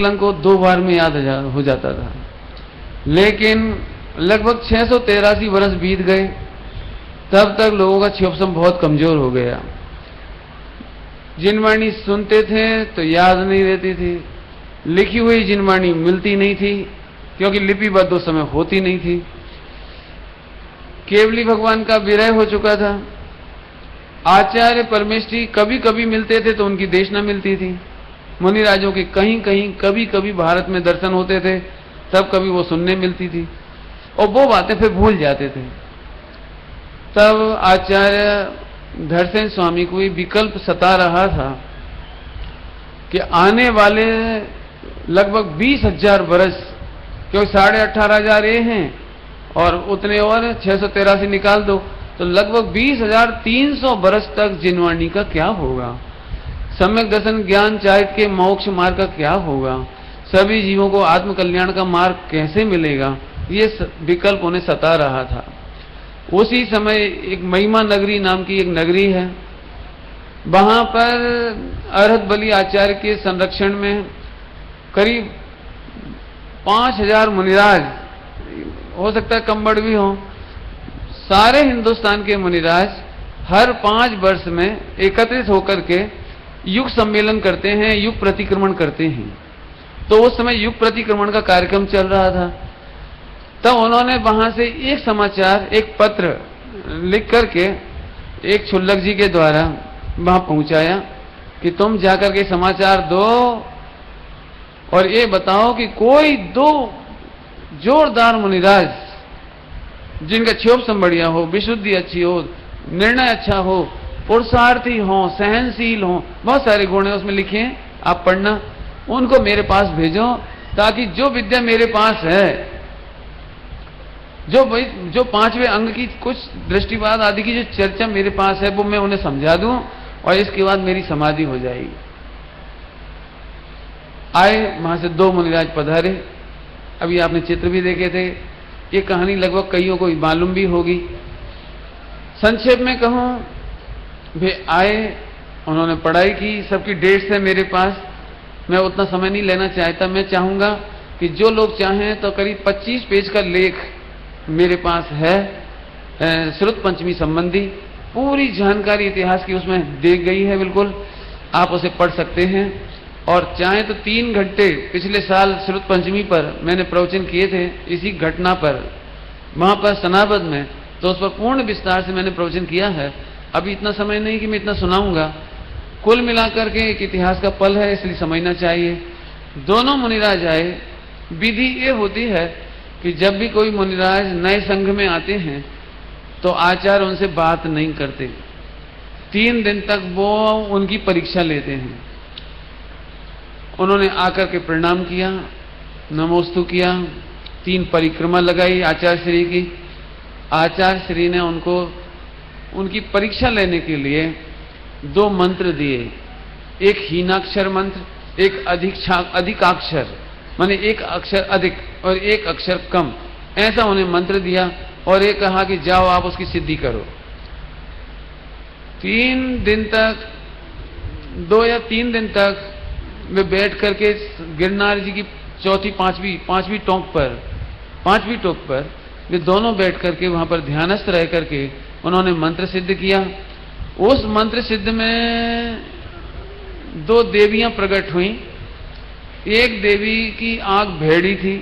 संकलन को 2 बार में याद हो जाता था। लेकिन लगभग 683 वर्ष बीत गए, तब तक लोगों का क्षोभसम बहुत कमजोर हो गया। जिनवाणी सुनते थे तो याद नहीं रहती थी, लिखी हुई जिनवाणी मिलती नहीं थी, क्योंकि लिपिबद्ध उस समय होती नहीं थी। केवली भगवान का विरह हो चुका था। आचार्य परमेष्ठी कभी कभी मिलते थे तो उनकी देशना मिलती थी। मुनिराजों के कहीं कहीं कभी कभी भारत में दर्शन होते थे, तब कभी वो सुनने मिलती थी, और वो बातें फिर भूल जाते थे। तब आचार्य धरसेन स्वामी को ये विकल्प सता रहा था कि आने वाले लगभग 20,000 वर्ष, क्योंकि 18,500 ये हैं और उतने और 683 निकाल दो, तो लगभग 20,300 वर्ष तक जिनवाणी का क्या होगा, सम्यक दर्शन ज्ञान चारित्र के मोक्ष मार्ग का क्या होगा, सभी जीवों को आत्म कल्याण का मार्ग कैसे मिलेगा, ये विकल्प उन्हें सता रहा था। उसी समय एक महिमा नगरी नाम की एक नगरी है, वहां पर अरहत बलि आचार्य के संरक्षण में करीब 5,000 मुनिराज, हो सकता है कम्बड़ भी हो, सारे हिंदुस्तान के मुनिराज हर 5 वर्ष में एकत्रित होकर के युग सम्मेलन करते हैं, युग प्रतिक्रमण करते हैं। तो उस समय युग प्रतिक्रमण का कार्यक्रम चल रहा था। तब उन्होंने वहां से एक समाचार, एक पत्र लिख करके एक छुल्लक जी के द्वारा वहां पहुंचाया कि तुम जाकर के समाचार दो और ये बताओ कि कोई 2 जोरदार मुनिराज जिनका क्षोभसम बढ़िया हो, विशुद्धि अच्छी हो, निर्णय अच्छा हो, पुरुषार्थी हो, सहनशील हो, बहुत सारे गुण है उसमें लिखे हैं, आप पढ़ना, उनको मेरे पास भेजो, ताकि जो विद्या मेरे पास है, जो 5वें अंग की कुछ दृष्टिवाद आदि की जो चर्चा मेरे पास है, वो मैं उन्हें समझा दूं और इसके बाद मेरी समाधि हो जाएगी। आए, वहां से 2 मुनिराज पधारे। अभी आपने चित्र भी देखे थे, ये कहानी लगभग कईयों को मालूम भी होगी। संक्षेप में कहूं, वे आए, उन्होंने पढ़ाई की, सबकी डेट्स है मेरे पास, मैं उतना समय नहीं लेना चाहता। मैं चाहूंगा कि जो लोग चाहें तो करीब 25 पेज का लेख मेरे पास है, श्रुत पंचमी संबंधी पूरी जानकारी इतिहास की उसमें दी गई है, बिल्कुल आप उसे पढ़ सकते हैं। और चाहे तो 3 घंटे पिछले साल श्रुत पंचमी पर मैंने प्रवचन किए थे, इसी घटना पर वहां पर सनाबद में, तो उस पर पूर्ण विस्तार से मैंने प्रवचन किया है। अभी इतना समय नहीं कि मैं इतना सुनाऊंगा, कुल मिलाकर के एक इतिहास का पल है, इसलिए समझना चाहिए। दोनों मुनिराज आए। विधि ये होती है कि जब भी कोई मुनिराज नए संघ में आते हैं तो आचार्य उनसे बात नहीं करते, 3 दिन तक वो उनकी परीक्षा लेते हैं। उन्होंने आकर के प्रणाम किया, नमोस्तु किया, 3 परिक्रमा लगाई आचार्य श्री की। आचार्य श्री ने उनको उनकी परीक्षा लेने के लिए 2 मंत्र दिए, एक हीनाक्षर मंत्र, एक अधिकाक्षर, माने एक अक्षर अधिक और एक अक्षर कम, ऐसा उन्हें मंत्र दिया और ये कहा कि जाओ आप उसकी सिद्धि करो। 3 दिन तक, 2 या 3 दिन तक वे बैठ करके गिरनार जी की चौथी पांचवी टोक पर वे दोनों बैठ करके वहां पर ध्यानस्थ रह करके उन्होंने मंत्र सिद्ध किया। उस मंत्र सिद्ध में 2 देवियां प्रकट हुई। एक देवी की आंख भेड़ी थी,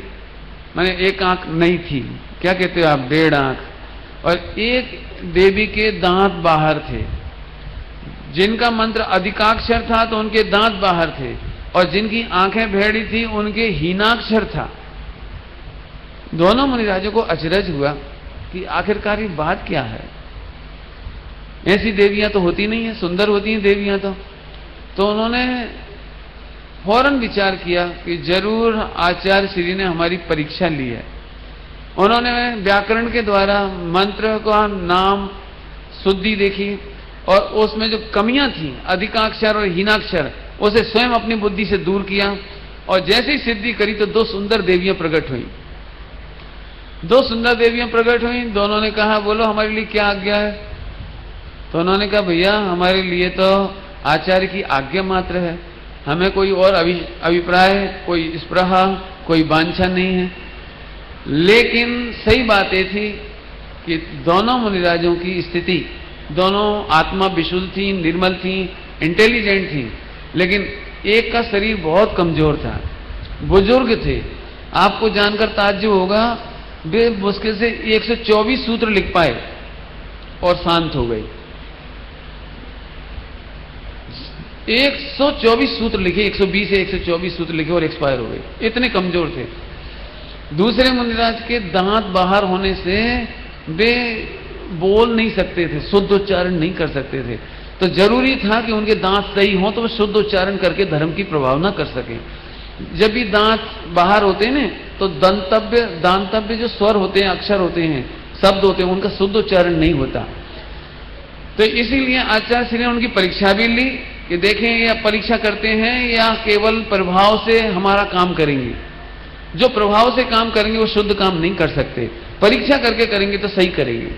माने एक आंख नहीं थी, क्या कहते हो आप, 1.5 आंख, और एक देवी के दांत बाहर थे। जिनका मंत्र अधिकाक्षर था तो उनके दांत बाहर थे, और जिनकी आंखें भेड़ी थी उनके हीनाक्षर था। दोनों मुनिराजों को अचरज हुआ कि आखिरकार ये बात क्या है, ऐसी देवियां तो होती नहीं है, सुंदर होती हैं देवियां तो उन्होंने फौरन विचार किया कि जरूर आचार्य श्री ने हमारी परीक्षा ली है। उन्होंने व्याकरण के द्वारा मंत्र का नाम शुद्धि देखी और उसमें जो कमियां थी, अधिकाक्षर और हीनाक्षर, उसे स्वयं अपनी बुद्धि से दूर किया और जैसे ही सिद्धि करी तो 2 सुंदर देवियां प्रकट हुई। 2 सुंदर देवियां प्रकट हुई। दोनों ने कहा, बोलो हमारे लिए क्या आज्ञा है। तो उन्होंने कहा, भैया हमारे लिए तो आचार्य की आज्ञा मात्र है, हमें कोई और अभिप्राय, कोई स्पृहा, कोई वांछा नहीं है। लेकिन सही बात ये थी कि दोनों मुनिराजों की स्थिति, दोनों आत्मा विशुद्ध थी, निर्मल थी, इंटेलिजेंट थी, लेकिन एक का शरीर बहुत कमजोर था, बुजुर्ग थे। आपको जानकर ताज्जुब होगा, वे मुश्किल से 124 सूत्र लिख पाए और शांत हो गए। 124 सूत्र लिखे, 120 या 124 सूत्र लिखे और एक्सपायर हो गए, इतने कमजोर थे। दूसरे मुनिराज के दांत बाहर होने से वे बोल नहीं सकते थे, शुद्ध उच्चारण नहीं कर सकते थे। तो जरूरी था कि उनके दांत सही हों तो वे शुद्ध उच्चारण करके धर्म की प्रभावना कर सकें। जब भी दांत बाहर होते हैं ना, तो दांतव्य जो स्वर होते हैं, अक्षर होते हैं, शब्द होते हैं, उनका शुद्ध उच्चारण नहीं होता। तो इसीलिए आचार्य श्री ने उनकी परीक्षा भी ली कि देखें ये परीक्षा करते हैं या केवल प्रभाव से हमारा काम करेंगे। जो प्रभाव से काम करेंगे वो शुद्ध काम नहीं कर सकते, परीक्षा करके करेंगे तो सही करेंगे।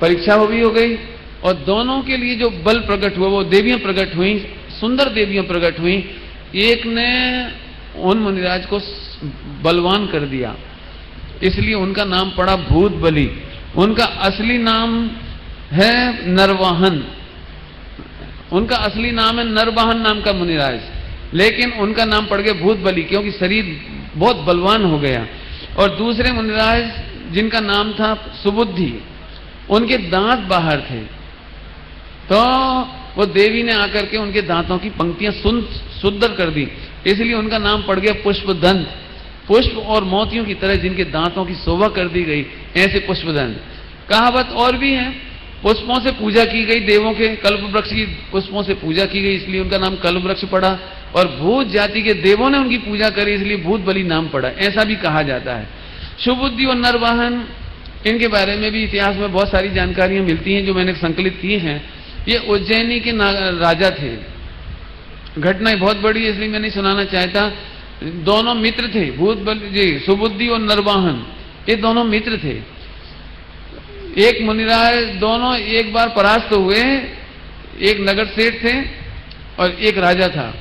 परीक्षा वो भी हो गई और दोनों के लिए जो बल प्रकट हुआ, वो देवियां प्रकट हुई, सुंदर देवियां प्रकट हुई। एक ने उन मुनिराज को बलवान कर दिया, इसलिए उनका नाम पड़ा भूत बलि। उनका असली नाम है नरवाहन, उनका असली नाम है नरवाहन नाम का मुनिराज, लेकिन उनका नाम पड़ गया भूत बलि क्योंकि शरीर बहुत बलवान हो गया। और दूसरे मुनिराज जिनका नाम था सुबुद्धि, उनके दांत बाहर थे, तो वो देवी ने आकर के उनके दांतों की पंक्तियां सुंदर कर दी, इसलिए उनका नाम पड़ गया पुष्पदंत। पुष्प और मोतियों की तरह जिनके दांतों की शोभा कर दी गई, ऐसे पुष्पदंत। कहावत और भी है, पुष्पों से पूजा की गई देवों के, कल्प वृक्ष की पुष्पों से पूजा की गई, इसलिए उनका नाम कल्प वृक्ष पड़ा। और भूत जाति के देवों ने उनकी पूजा करी, इसलिए भूत बलि नाम पड़ा, ऐसा भी कहा जाता है। सुबुद्धि और नरवाहन, इनके बारे में भी इतिहास में बहुत सारी जानकारियां मिलती हैं जो मैंने संकलित की हैं। ये उज्जैनी के राजा थे। घटना बहुत बड़ी है इसलिए मैं नहीं सुनाना चाहता। दोनों मित्र थे, भूत बलि जी, सुबुद्धि और नरवाहन, ये दोनों मित्र थे। एक मुनिराज, दोनों एक बार परास्त हुए। एक नगर सेठ थे और एक राजा था।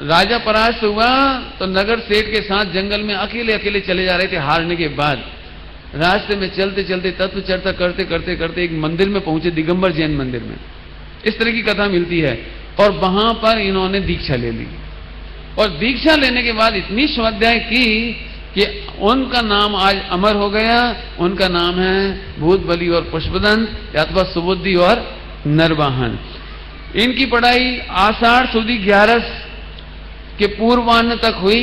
राजा परास्त हुआ तो नगर सेठ के साथ जंगल में अकेले अकेले चले जा रहे थे हारने के बाद। रास्ते में चलते चलते तत्व चर्चा करते करते करते एक मंदिर में पहुंचे, दिगंबर जैन मंदिर में। इस तरह की कथा मिलती है। और वहां पर इन्होंने दीक्षा ले ली और दीक्षा लेने के बाद इतनी स्वाध्याय की कि उनका नाम आज अमर हो गया। उनका नाम है भूत बलि और पुष्पदंत अथवा सुबुद्धि और नरवाहन। इनकी पढ़ाई आषाढ़ सुदी 11 के पूर्वान्न तक हुई,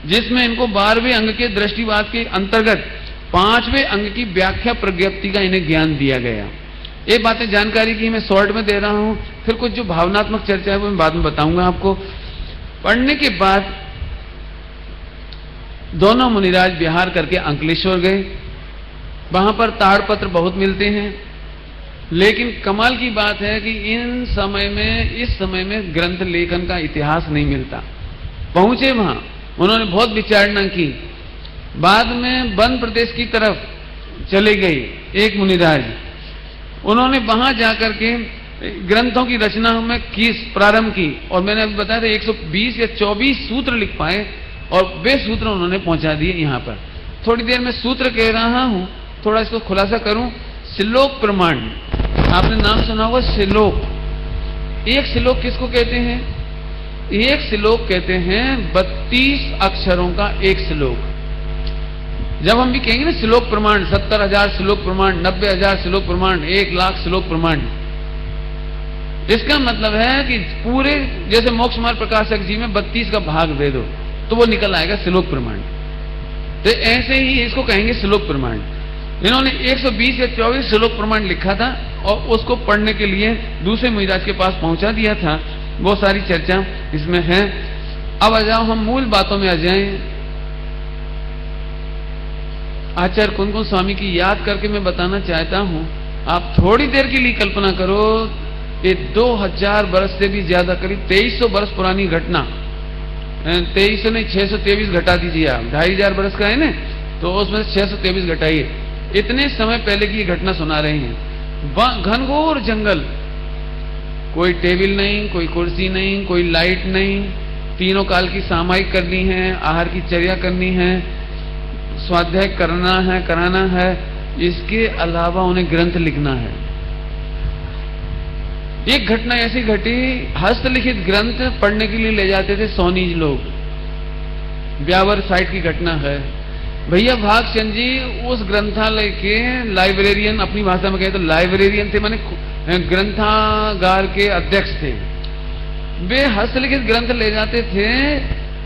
जिसमें इनको 12वें अंग के दृष्टिवाद के अंतर्गत 5वें अंग की व्याख्या प्रज्ञप्ति का इन्हें ज्ञान दिया गया। ये बातें जानकारी की मैं शॉर्ट में दे रहा हूं, फिर कुछ जो भावनात्मक चर्चा है वो मैं बाद में बताऊंगा आपको। पढ़ने के बाद दोनों मुनिराज बिहार करके अंकलेश्वर गए। वहां पर ताड़पत्र बहुत मिलते हैं, लेकिन कमाल की बात है कि इस समय में ग्रंथ लेखन का इतिहास नहीं मिलता। पहुंचे वहां, उन्होंने बहुत विचारणा की। बाद में वन प्रदेश की तरफ चले गए एक मुनिराज। उन्होंने वहां जाकर के ग्रंथों की रचना में की प्रारंभ की, और मैंने अभी बताया था 120 या 24 सूत्र लिख पाए और वे सूत्र उन्होंने पहुंचा दिए यहां पर। थोड़ी देर में सूत्र कह रहा हूं, थोड़ा इसको खुलासा करूं। श्लोक प्रमाण, आपने नाम सुना होगा श्लोक। एक श्लोक किसको कहते हैं? एक श्लोक कहते हैं 32 अक्षरों का एक श्लोक। जब हम भी कहेंगे ना श्लोक प्रमाण, 70,000 श्लोक प्रमाण, 90,000 श्लोक प्रमाण, 1,00,000 श्लोक प्रमाण, इसका मतलब है कि पूरे, जैसे मोक्ष मार्ग प्रकाशक जी में 32 का भाग दे दो तो वो निकल आएगा श्लोक प्रमाण। तो ऐसे ही इसको कहेंगे श्लोक प्रमाण। इन्होंने 120 या 24 श्लोक प्रमाण लिखा था और उसको पढ़ने के लिए दूसरे मुनिराज के पास पहुंचा दिया था। वो सारी चर्चा इसमें है। अब आ जाओ, हम मूल बातों में आ जाएं। आचार्य कुंकुम स्वामी की याद करके मैं बताना चाहता हूं, आप थोड़ी देर के लिए कल्पना करो, ये 2000 वर्ष से भी ज्यादा, करीब 2300 वर्ष पुरानी घटना, 2300 नहीं 623 घटा दीजिए आप, 2500 वर्ष का है ना, तो उसमें 623 घटाइए। इतने समय पहले की घटना सुना रहे हैं। घनघोर जंगल, कोई टेबल नहीं, कोई कुर्सी नहीं, कोई लाइट नहीं, तीनों काल की सामायिक करनी है, आहार की चर्या करनी है, स्वाध्याय करना है, कराना है, इसके अलावा उन्हें ग्रंथ लिखना है। एक घटना ऐसी घटी, हस्तलिखित ग्रंथ पढ़ने के लिए ले जाते थे सोनीज लोग, ब्यावर साइड की घटना है। भैया भागचंद जी उस ग्रंथालय के लाइब्रेरियन, अपनी भाषा में कहे तो लाइब्रेरियन थे, माने ग्रंथागार के अध्यक्ष थे। वे हस्तलिखित ग्रंथ ले जाते थे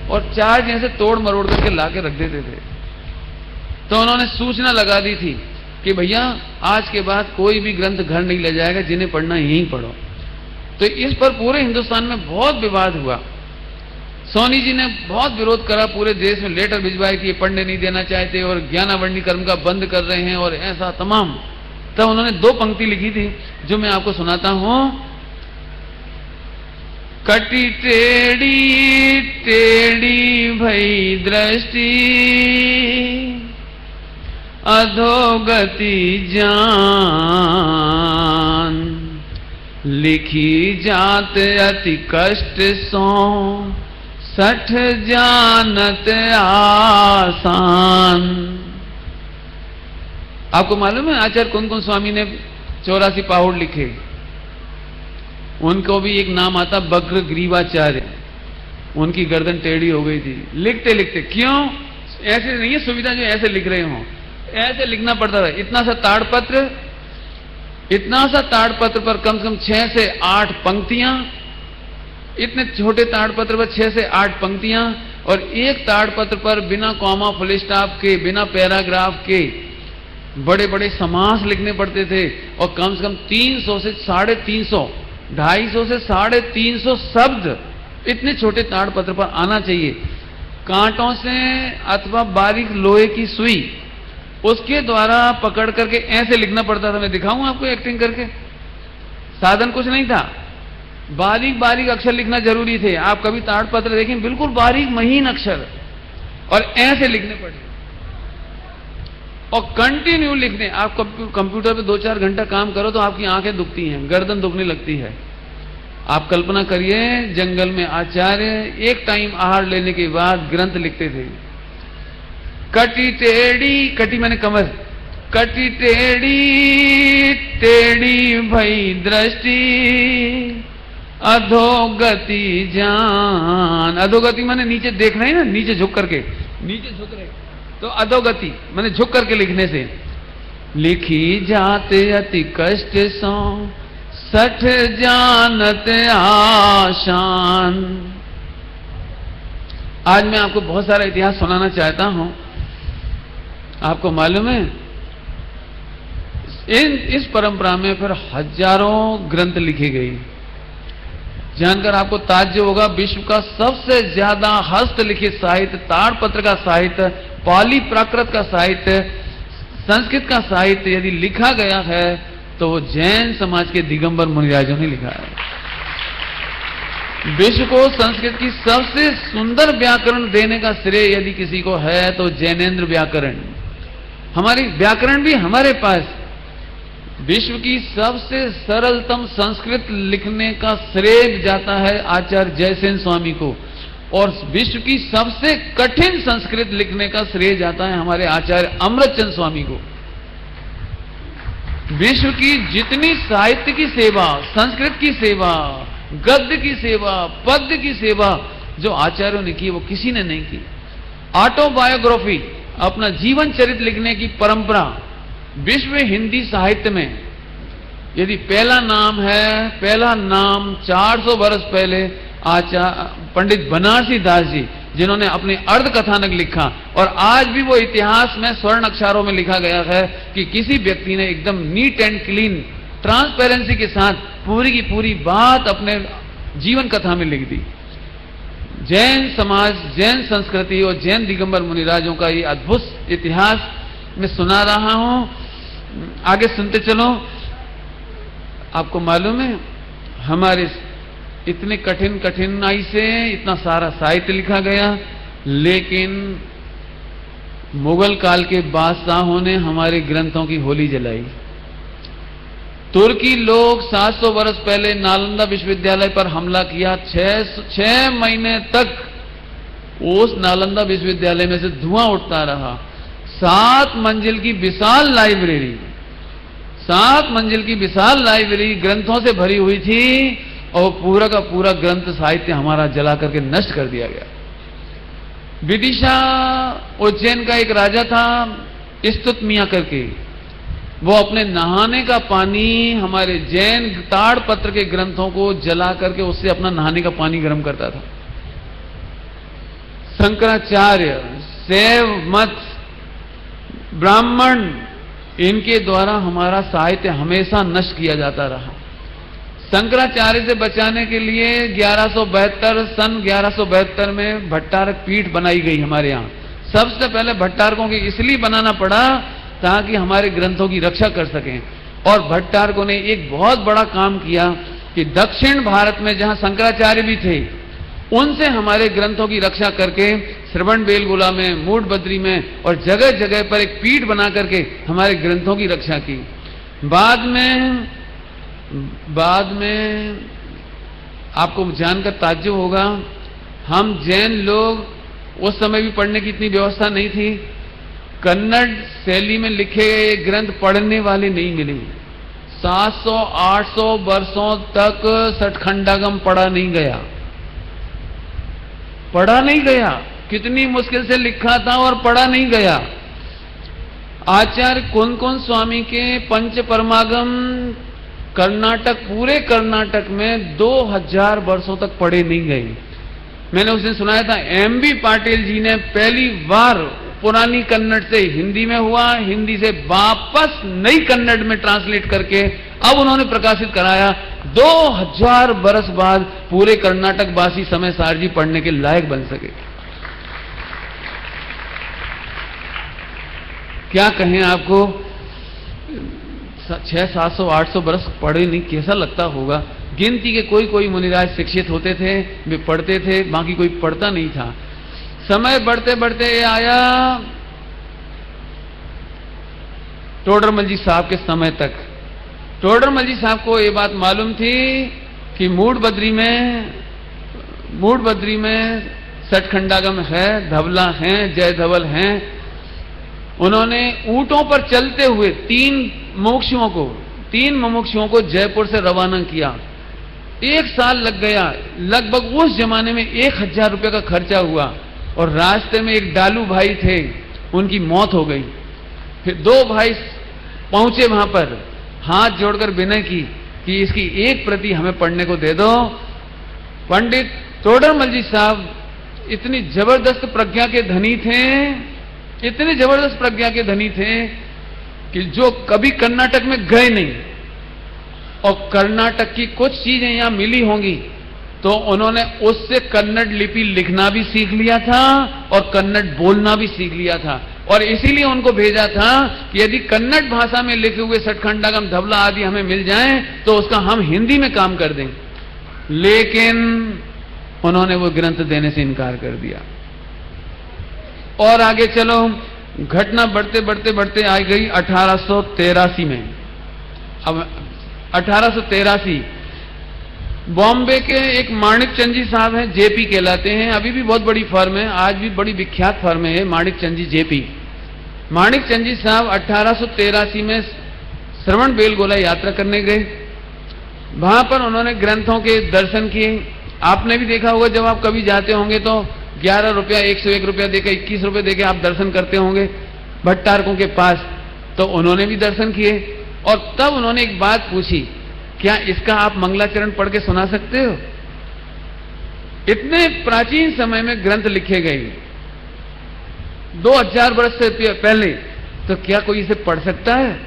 और चार जैसे तोड़ मरोड़ करके ला के रख देते थे। तो उन्होंने सूचना लगा दी थी कि भैया आज के बाद कोई भी ग्रंथ घर नहीं ले जाएगा, जिन्हें पढ़ना यहीं पढ़ो। तो इस पर पूरे हिंदुस्तान में बहुत विवाद हुआ। सोनी जी ने बहुत विरोध करा, पूरे देश में लेटर भिजवाए कि ये पढ़ने नहीं देना चाहते और ज्ञानावरणी कर्म का बंद कर रहे हैं और ऐसा तमाम। तब उन्होंने 2 पंक्ति लिखी थी जो मैं आपको सुनाता हूं। कटी टेढ़ी टेढ़ी भई दृष्टि, अधोगति जान, लिखी जात अति कष्ट सो, सठ जानत आसान। आपको मालूम है आचार्य कुंदकुंज स्वामी ने 84 पाहुड़ लिखे, उनको भी एक नाम आता बग्र ग्रीवाचार्य। उनकी गर्दन टेढ़ी हो गई थी लिखते लिखते। क्यों? ऐसे नहीं है सुविधा जो ऐसे लिख रहे हो, ऐसे लिखना पड़ता था। इतना सा ताड़पत्र पर कम से कम 6 से 8 पंक्तियां, इतने छोटे ताड़पत्र पर 6 से 8 पंक्तियां, और एक ताड़पत्र पर बिना कॉमा फुल स्टॉप के, बिना पैराग्राफ के बड़े बड़े समास लिखने पड़ते थे। और कम से कम 300 से 350, 250 से 350 शब्द इतने छोटे ताड़पत्र पर आना चाहिए। कांटों से अथवा बारीक लोहे की सुई, उसके द्वारा पकड़ करके ऐसे लिखना पड़ता था। मैं दिखाऊं आपको एक्टिंग करके। साधन कुछ नहीं था, बारीक बारीक अक्षर लिखना जरूरी थे। आप कभी ताड़पत्र देखें, बिल्कुल बारीक महीन अक्षर, और ऐसे लिखने पड़े और कंटिन्यू लिखने। आप कंप्यूटर पे 2-4 घंटा काम करो तो आपकी आंखें दुखती हैं, गर्दन दुखने लगती है। आप कल्पना करिए, जंगल में आचार्य एक टाइम आहार लेने के बाद ग्रंथ लिखते थे। कटी टेढ़ी, कटी मैंने कमर, कटी टेढ़ी टेढ़ी भई दृष्टि, अधोगति जान। अधोगति माने नीचे देख रहे हैं ना, नीचे झुक करके, नीचे झुक रहे, तो अधोगति माने झुक करके लिखने से। लिखी जाते अति कष्ट सो, सठ जानत आसान। आज मैं आपको बहुत सारा इतिहास सुनाना चाहता हूं। आपको मालूम है इस परंपरा में फिर हजारों ग्रंथ लिखे गए। जानकर आपको ताज्जुब होगा, विश्व का सबसे ज्यादा हस्तलिखित साहित्य, ताड़पत्र का साहित्य, पाली प्राकृत का साहित्य, संस्कृत का साहित्य यदि लिखा गया है तो वो जैन समाज के दिगंबर मुनिराजों ने लिखा है। विश्व को संस्कृत की सबसे सुंदर व्याकरण देने का श्रेय यदि किसी को है तो जैनेन्द्र व्याकरण। हमारी व्याकरण भी हमारे पास। विश्व की सबसे सरलतम संस्कृत लिखने का श्रेय जाता है आचार्य जयसेन स्वामी को, और विश्व की सबसे कठिन संस्कृत लिखने का श्रेय जाता है हमारे आचार्य अमृतचंद स्वामी को। विश्व की जितनी साहित्य की सेवा, संस्कृत की सेवा, गद्य की सेवा, पद्य की सेवा जो आचार्यों ने की, वो किसी ने नहीं की। ऑटोबायोग्राफी, अपना जीवन चरित्र लिखने की परंपरा विश्व हिंदी साहित्य में यदि पहला नाम है, पहला नाम 400 वर्ष पहले पंडित बनारसी दास जी, जिन्होंने अपने अर्ध कथानक लिखा, और आज भी वो इतिहास में स्वर्ण अक्षरों में लिखा गया है कि किसी व्यक्ति ने एकदम नीट एंड क्लीन, ट्रांसपेरेंसी के साथ पूरी की पूरी बात अपने जीवन कथा में लिख दी। जैन समाज, जैन संस्कृति और जैन दिगंबर मुनिराजों का ये अद्भुत इतिहास मैं सुना रहा हूं। आगे सुनते चलो। आपको मालूम है हमारे इतने कठिनाई से इतना सारा साहित्य लिखा गया, लेकिन मुगल काल के बादशाहों ने हमारे ग्रंथों की होली जलाई। तुर्की लोग 700 वर्ष पहले नालंदा विश्वविद्यालय पर हमला किया। 6 महीने तक उस नालंदा विश्वविद्यालय में से धुआं उठता रहा। 7 मंजिल की विशाल लाइब्रेरी, 7 मंजिल की विशाल लाइब्रेरी ग्रंथों से भरी हुई थी और पूरा का पूरा ग्रंथ साहित्य हमारा जला करके नष्ट कर दिया गया। विदिशा उज्जैन का एक राजा था स्तुतमिया करके, वो अपने नहाने का पानी हमारे जैन ताड़पत्र के ग्रंथों को जला करके उससे अपना नहाने का पानी गर्म करता था। शंकराचार्य, शैव मत, ब्राह्मण, इनके द्वारा हमारा साहित्य हमेशा नष्ट किया जाता रहा। शंकराचार्य से बचाने के लिए 1172 सन 1172 में भट्टारक पीठ बनाई गई हमारे यहाँ। सबसे पहले भट्टारकों की इसलिए बनाना पड़ा ताकि हमारे ग्रंथों की रक्षा कर सकें। और भट्टारकों ने एक बहुत बड़ा काम किया कि दक्षिण भारत में जहां शंकराचार्य भी थे, उनसे हमारे ग्रंथों की रक्षा करके श्रवणबेलगोला में, मूडबद्री में और जगह जगह पर एक पीठ बना करके हमारे ग्रंथों की रक्षा की। बाद में आपको जानकर ताज्जुब होगा, हम जैन लोग, उस समय भी पढ़ने की इतनी व्यवस्था नहीं थी, कन्नड़ शैली में लिखे ग्रंथ पढ़ने वाले नहीं मिले। 700-800 वर्षों तक सठखंडागम पढ़ा नहीं गया। कितनी मुश्किल से लिखा था और पढ़ा नहीं गया। आचार्य कुंद स्वामी के पंच परमागम कर्नाटक, पूरे कर्नाटक में 2000 वर्षों तक पढ़े नहीं गए। मैंने उस दिन सुनाया था, एमबी पाटिल जी ने पहली बार पुरानी कन्नड़ से हिंदी में हुआ, हिंदी से वापस नई कन्नड़ में ट्रांसलेट करके अब उन्होंने प्रकाशित कराया। 2000 वर्ष बाद पूरे कर्नाटक वासी समय सार जी पढ़ने के लायक बन सके। क्या कहें आपको, 600-700-800 वर्ष पढ़े नहीं, कैसा लगता होगा। गिनती के कोई मुनिराज शिक्षित होते थे, वे पढ़ते थे, बाकी कोई पढ़ता नहीं था। समय बढ़ते बढ़ते ये आया टोडरमल जी साहब के समय तक। टोडरमल जी साहब को ये बात मालूम थी कि मूडबद्री में सठखंडागम है, धवला हैं, जय धवल हैं। उन्होंने ऊंटों पर चलते हुए 3 मुमुक्षुओं को जयपुर से रवाना किया। 1 साल लग गया। लगभग उस जमाने में 1000 रुपये का खर्चा हुआ और रास्ते में एक डालू भाई थे, उनकी मौत हो गई। फिर 2 भाई पहुंचे वहां पर, हाथ जोड़कर विनय की कि इसकी एक प्रति हमें पढ़ने को दे दो। पंडित टोडरमल जी साहब इतनी जबरदस्त प्रज्ञा के धनी थे, कि जो कभी कर्नाटक में गए नहीं और कर्नाटक की कुछ चीजें यहां मिली होंगी तो उन्होंने उससे कन्नड़ लिपि लिखना भी सीख लिया था और कन्नड़ बोलना भी सीख लिया था। और इसीलिए उनको भेजा था कि यदि कन्नड़ भाषा में लिखे हुए सठखंडागम, धवला आदि हमें मिल जाएं तो उसका हम हिंदी में काम कर दें। लेकिन उन्होंने वो ग्रंथ देने से इनकार कर दिया। और आगे चलो, घटना बढ़ते आ गई 1883 में। अब 1883 बॉम्बे के एक माणिकचंद जी साहब हैं, जेपी कहलाते हैं, अभी भी बहुत बड़ी फर्म है, आज भी बड़ी विख्यात फर्म है माणिकचंद जी जेपी। माणिकचंद जी साहब 1883 में श्रवणबेलगोला यात्रा करने गए। वहां पर उन्होंने ग्रंथों के दर्शन किए। आपने भी देखा होगा, जब आप कभी जाते होंगे तो 11 रुपया, 101 रुपया देकर, 21 रुपये देकर आप दर्शन करते होंगे भट्टारकों के पास। तो उन्होंने भी दर्शन किए और तब उन्होंने एक बात पूछी, क्या इसका आप मंगलाचरण पढ़ के सुना सकते हो? इतने प्राचीन समय में ग्रंथ लिखे गए 2000 वर्ष से पहले, तो क्या कोई इसे पढ़ सकता है?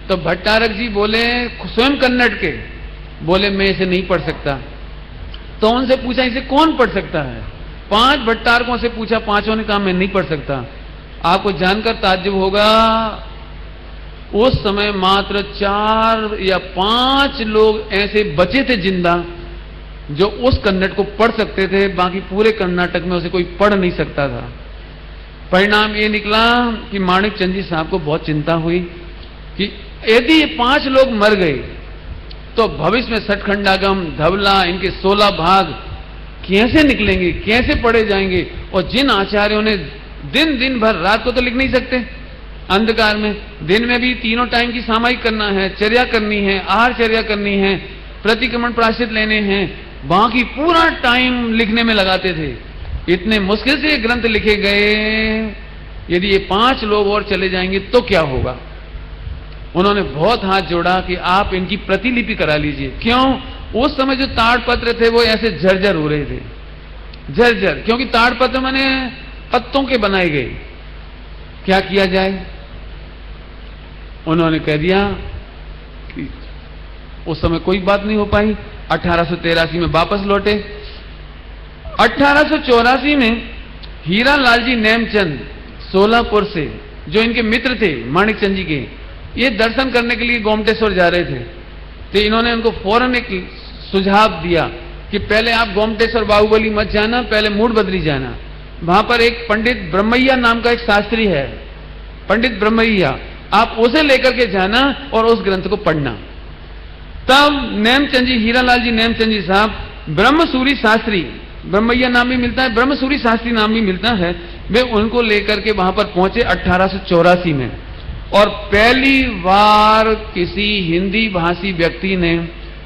तो भट्टारक जी बोले, स्वयं कन्नड़ के बोले, मैं इसे नहीं पढ़ सकता। तो उनसे पूछा, इसे कौन पढ़ सकता है? 5 भट्टारकों से पूछा, 5 ने कहा मैं नहीं पढ़ सकता। आपको जानकर ताज्जुब होगा, उस समय मात्र 4 या 5 लोग ऐसे बचे थे जिंदा जो उस कन्नड़ को पढ़ सकते थे, बाकी पूरे कर्नाटक में उसे कोई पढ़ नहीं सकता था। परिणाम ये निकला कि माणिकचंद जी साहब को बहुत चिंता हुई कि यदि ये 5 लोग मर गए तो भविष्य में सठखंडागम, धवला, इनके 16 भाग कैसे निकलेंगे, कैसे पढ़े जाएंगे? और जिन आचार्यों ने दिन दिन भर, रात को तो लिख नहीं सकते अंधकार में, दिन में भी तीनों टाइम की सामायिक करना है, चर्या करनी है, आहार चर्या करनी है, प्रतिक्रमण प्रायश्चित लेने हैं, बाकी पूरा टाइम लिखने में लगाते थे। इतने मुश्किल से ये ग्रंथ लिखे गए, यदि ये 5 लोग और चले जाएंगे तो क्या होगा? उन्होंने बहुत हाथ जोड़ा कि आप इनकी प्रतिलिपि करा लीजिए। क्यों? उस समय जो ताड़पत्र थे वो ऐसे झरझर हो रहे थे, झरझर, क्योंकि ताड़पत्र माने पत्तों के बनाए गए। क्या किया जाए? उन्होंने कह दिया कि उस समय कोई बात नहीं हो पाई। 1883 में वापस लौटे। 1884 में हीरा लाल जी नेमचंद सोलापुर से, जो इनके मित्र थे माणिक चंद जी के, ये दर्शन करने के लिए गोमटेश्वर जा रहे थे। तो इन्होंने उनको फौरन एक सुझाव दिया कि पहले आप गोमटेश्वर बाहुबली मत जाना, पहले मूड बदली जाना। वहां पर एक पंडित ब्रह्मैया नाम का एक शास्त्री है, पंडित ब्रह्मैया, आप उसे लेकर के जाना और उस ग्रंथ को पढ़ना। तब नेमचंद जी, हीरालाल जी नेमचंद जी साहब, ब्रह्मसूरी शास्त्री, ब्रह्मैया नाम भी मिलता है, ब्रह्मसूरी शास्त्री नाम भी मिलता है, वे उनको लेकर के वहां पर पहुंचे 1884 में। और पहली बार किसी हिंदी भाषी व्यक्ति ने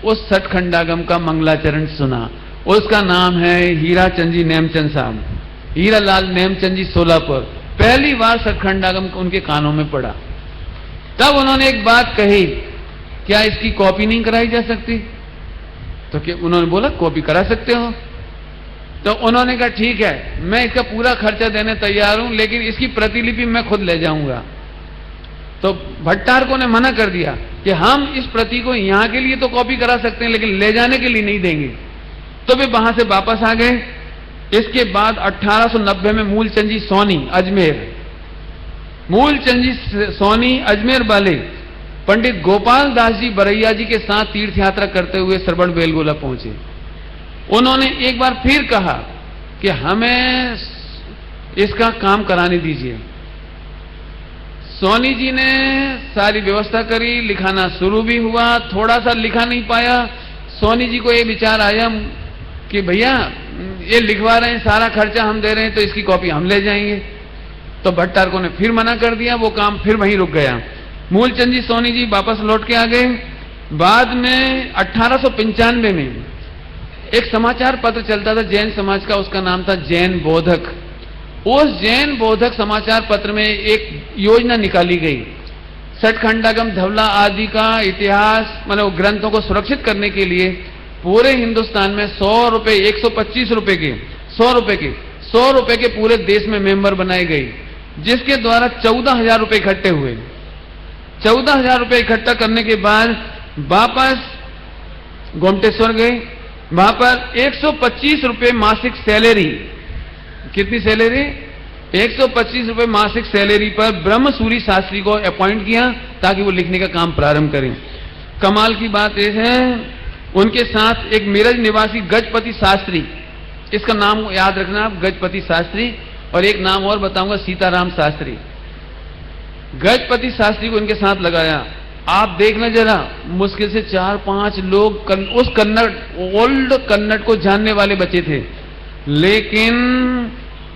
उस सठखंडागम का मंगलाचरण सुना। उसका नाम है हीराचंद जी नेमचंद साहब, हीरालाल नेमचंद जी सोलापुर। पहली बार सठखंडागम उनके कानों में पड़ा। तब उन्होंने एक बात कही, क्या इसकी कॉपी नहीं कराई जा सकती? तो क्या उन्होंने बोला कॉपी करा सकते हो। तो उन्होंने कहा ठीक है, मैं इसका पूरा खर्चा देने तैयार हूं, लेकिन इसकी प्रतिलिपि मैं खुद ले जाऊंगा। तो भट्टारकों ने मना कर दिया कि हम इस प्रति को यहां के लिए तो कॉपी करा सकते हैं, लेकिन ले जाने के लिए नहीं देंगे। तो वे वहां से वापस आ गए। इसके बाद 1890 में मूलचंद जी सोनी अजमेर, मूलचंद जी सोनी अजमेर वाले पंडित गोपाल दास जी बरैया जी के साथ तीर्थ यात्रा करते हुए श्रवण बेलगोला पहुंचे। उन्होंने एक बार फिर कहा कि हमें इसका काम कराने दीजिए। सोनी जी ने सारी व्यवस्था करी, लिखाना शुरू भी हुआ। थोड़ा सा लिखा नहीं पाया। सोनी जी को ये विचार आया कि भैया ये लिखवा रहे हैं, सारा खर्चा हम दे रहे हैं, तो इसकी कॉपी हम ले जाएंगे। तो भट्टारकों ने फिर मना कर दिया, वो काम फिर वहीं रुक गया। मूलचंद जी सोनी जी वापस लौट के आ गए। बाद में 1895 में एक समाचार पत्र चलता था जैन समाज का, उसका नाम था जैन बोधक। उस जैन बोधक समाचार पत्र में एक योजना निकाली गई, सठखंडागम, धवला आदि का इतिहास, मतलब ग्रंथों को सुरक्षित करने के लिए पूरे हिंदुस्तान में 100 रुपए, 125 रुपए के, 100 रुपए के पूरे देश में मेंबर बनाए गए, जिसके द्वारा 14,000 रुपए इकट्ठे हुए। 14,000 रुपए इकट्ठा करने के बाद वापस गोमटेश्वर गए। वहां पर 125 रुपए मासिक सैलरी, कितनी सैलरी? 125 रुपए मासिक सैलरी पर ब्रह्मसूरी शास्त्री को अपॉइंट किया ताकि वो लिखने का काम प्रारंभ करें। कमाल की बात यह है, उनके साथ एक मेरठ निवासी गजपति शास्त्री, इसका नाम याद रखना आप, गजपति शास्त्री, और एक नाम और बताऊंगा, सीताराम शास्त्री। गजपति शास्त्री को इनके साथ लगाया। आप देखना जरा, मुश्किल से 4-5 लोग उस कन्नड़, ओल्ड कन्नड़ को जानने वाले बचे थे, लेकिन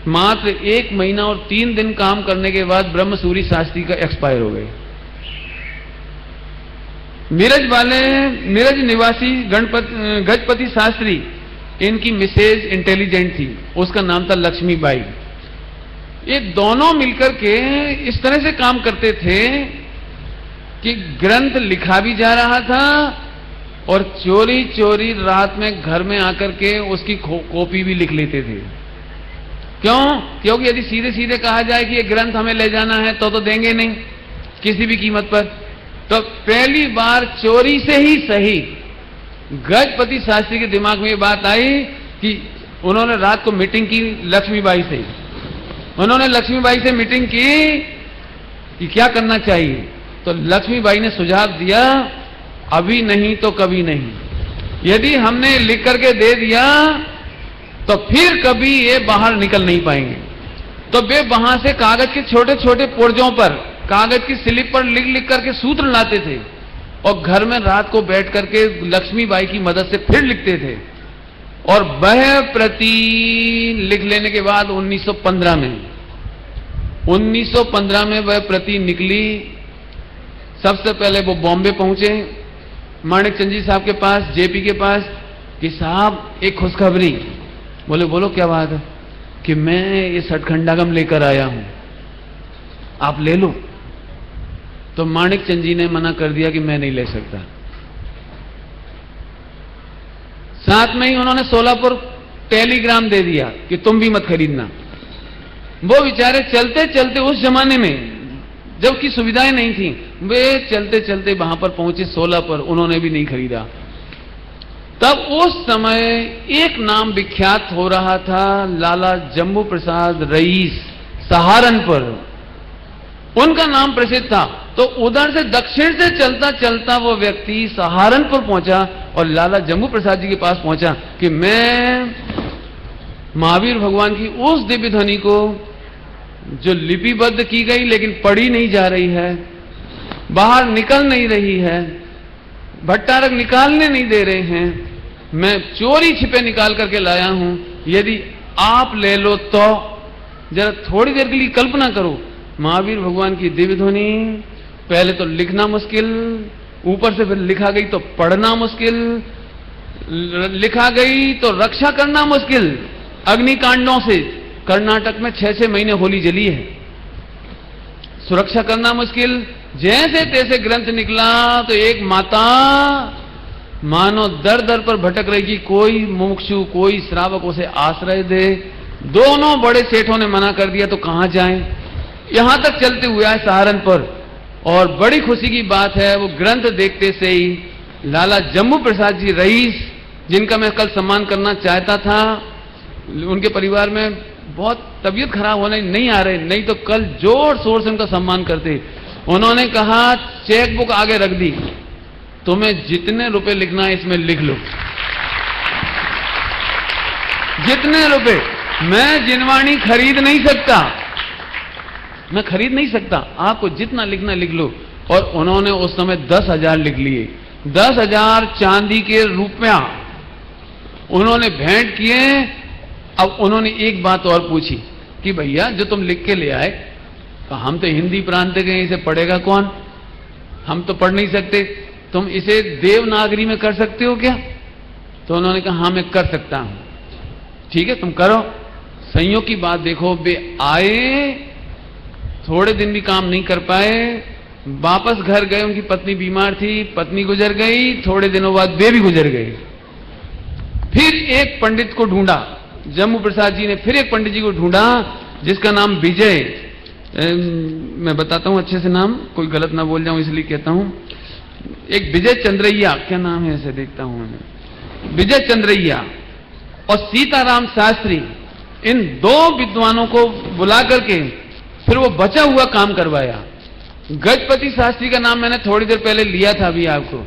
मात्र 1 महीना और 3 दिन काम करने के बाद ब्रह्मसूरी शास्त्री का एक्सपायर हो गए। मेरठ निवासी गजपति शास्त्री, इनकी मिसेज इंटेलिजेंट थी, उसका नाम था लक्ष्मीबाई। ये दोनों मिलकर के इस तरह से काम करते थे कि ग्रंथ लिखा भी जा रहा था और चोरी चोरी रात में घर में आकर के उसकी कॉपी भी लिख लेते थे। क्यों? क्योंकि यदि सीधे सीधे कहा जाए कि ये ग्रंथ हमें ले जाना है तो देंगे नहीं किसी भी कीमत पर। तो पहली बार चोरी से ही सही गजपति शास्त्री के दिमाग में ये बात आई कि उन्होंने रात को मीटिंग की लक्ष्मीबाई से। उन्होंने लक्ष्मीबाई से मीटिंग की कि क्या करना चाहिए। तो लक्ष्मीबाई ने सुझाव दिया, अभी नहीं तो कभी नहीं। यदि हमने लिख करके दे दिया तो फिर कभी ये बाहर निकल नहीं पाएंगे। तो वे वहां से कागज के छोटे छोटे पुर्जों पर कागज की स्लिप पर लिख लिख करके सूत्र लाते थे और घर में रात को बैठ करके लक्ष्मीबाई की मदद से फिर लिखते थे। और वह प्रति लिख लेने के बाद 1915 में वह प्रति निकली। सबसे पहले वो बॉम्बे पहुंचे माणिक चंद जी साहब के पास, जेपी के पास, कि साहब एक खुशखबरी। बोले बोलो क्या बात है? कि मैं ये सटखंडागम लेकर आया हूं, आप ले लो। तो माणिक चंद जी ने मना कर दिया कि मैं नहीं ले सकता। साथ में ही उन्होंने सोलापुर टेलीग्राम दे दिया कि तुम भी मत खरीदना। वो बेचारे चलते चलते, उस जमाने में जबकि सुविधाएं नहीं थी, वे चलते चलते वहां पर पहुंचे सोलापुर, उन्होंने भी नहीं खरीदा। तब उस समय एक नाम विख्यात हो रहा था, लाला जम्मू प्रसाद रईस, सहारनपुर, उनका नाम प्रसिद्ध था। तो उधर से दक्षिण से चलता चलता वो व्यक्ति सहारनपुर पहुंचा और लाला जम्मू प्रसाद जी के पास पहुंचा कि मैं महावीर भगवान की उस दिव्य ध्वनि को जो लिपिबद्ध की गई लेकिन पढ़ी नहीं जा रही है, बाहर निकल नहीं रही है, भट्टारक निकालने नहीं दे रहे हैं, मैं चोरी छिपे निकाल करके लाया हूं, यदि आप ले लो तो। जरा थोड़ी देर के लिए कल्पना करो, महावीर भगवान की दिव्य ध्वनि, पहले तो लिखना मुश्किल, ऊपर से फिर लिखा गई तो पढ़ना मुश्किल, लिखा गई तो रक्षा करना मुश्किल। अग्निकांडों से कर्नाटक में 6-6 महीने होली जली है, सुरक्षा करना मुश्किल। जैसे तैसे ग्रंथ निकला तो एक माता मानो दर दर पर भटक रही कि कोई मुमुक्षु, कोई श्रावक उसे आश्रय दे। दोनों बड़े सेठों ने मना कर दिया तो कहां जाएं, यहां तक चलते हुए आए सहारनपुर। और बड़ी खुशी की बात है, वो ग्रंथ देखते से ही लाला जम्मू प्रसाद जी रईस, जिनका मैं कल सम्मान करना चाहता था, उनके परिवार में बहुत तबीयत खराब होने नहीं आ रहे, नहीं तो कल जोर शोर से उनका सम्मान करते। उन्होंने कहा चेक बुक आगे रख दी, तुम्हें जितने रुपए लिखना है इसमें लिख लो, जितने रुपए। मैं जिनवाणी खरीद नहीं सकता, मैं खरीद नहीं सकता, आपको जितना लिखना लिख लो। और उन्होंने उस समय 10,000 लिख लिए, 10,000 चांदी के रुपया उन्होंने भेंट किए। अब उन्होंने एक बात और पूछी कि भैया जो तुम लिख के ले आए, तो हम तो हिंदी प्रांत के, इसे पढ़ेगा कौन, हम तो पढ़ नहीं सकते, तुम इसे देवनागरी में कर सकते हो क्या? तो उन्होंने कहा हाँ मैं कर सकता हूं। ठीक है तुम करो। संयोग की बात देखो, वे आए, थोड़े दिन भी काम नहीं कर पाए, वापस घर गए, उनकी पत्नी बीमार थी, पत्नी गुजर गई, थोड़े दिनों बाद वे भी गुजर गए। फिर एक पंडित को ढूंढा, जम्मू प्रसाद जी ने फिर एक पंडित जी को ढूंढा जिसका नाम विजय, मैं बताता हूं अच्छे से नाम, कोई गलत ना बोल जाऊं इसलिए कहता हूं, एक विजय चंद्रैया, क्या नाम है ऐसे देखता हूं मैं, विजय चंद्रैया और सीताराम शास्त्री, इन दो विद्वानों को बुला करके फिर वो बचा हुआ काम करवाया। गजपति शास्त्री का नाम मैंने थोड़ी देर पहले लिया था अभी आपको,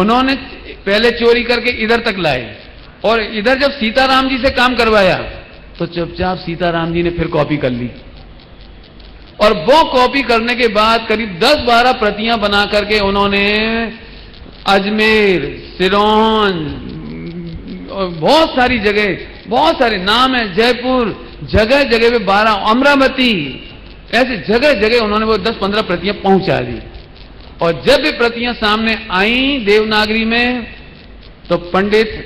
उन्होंने पहले चोरी करके इधर तक लाए और इधर जब सीताराम जी से काम करवाया तो चुपचाप सीताराम जी ने फिर कॉपी कर ली। और वो कॉपी करने के बाद करीब 10-12 प्रतियां बना करके उन्होंने अजमेर, सिरोंज और बहुत सारी जगह, बहुत सारे नाम है, जयपुर, जगह जगह पे 12, अमरावती, ऐसे जगह जगह उन्होंने वो 10-15 प्रतियां पहुंचा दी। और जब ये प्रतियां सामने आई देवनागरी में, तो पंडित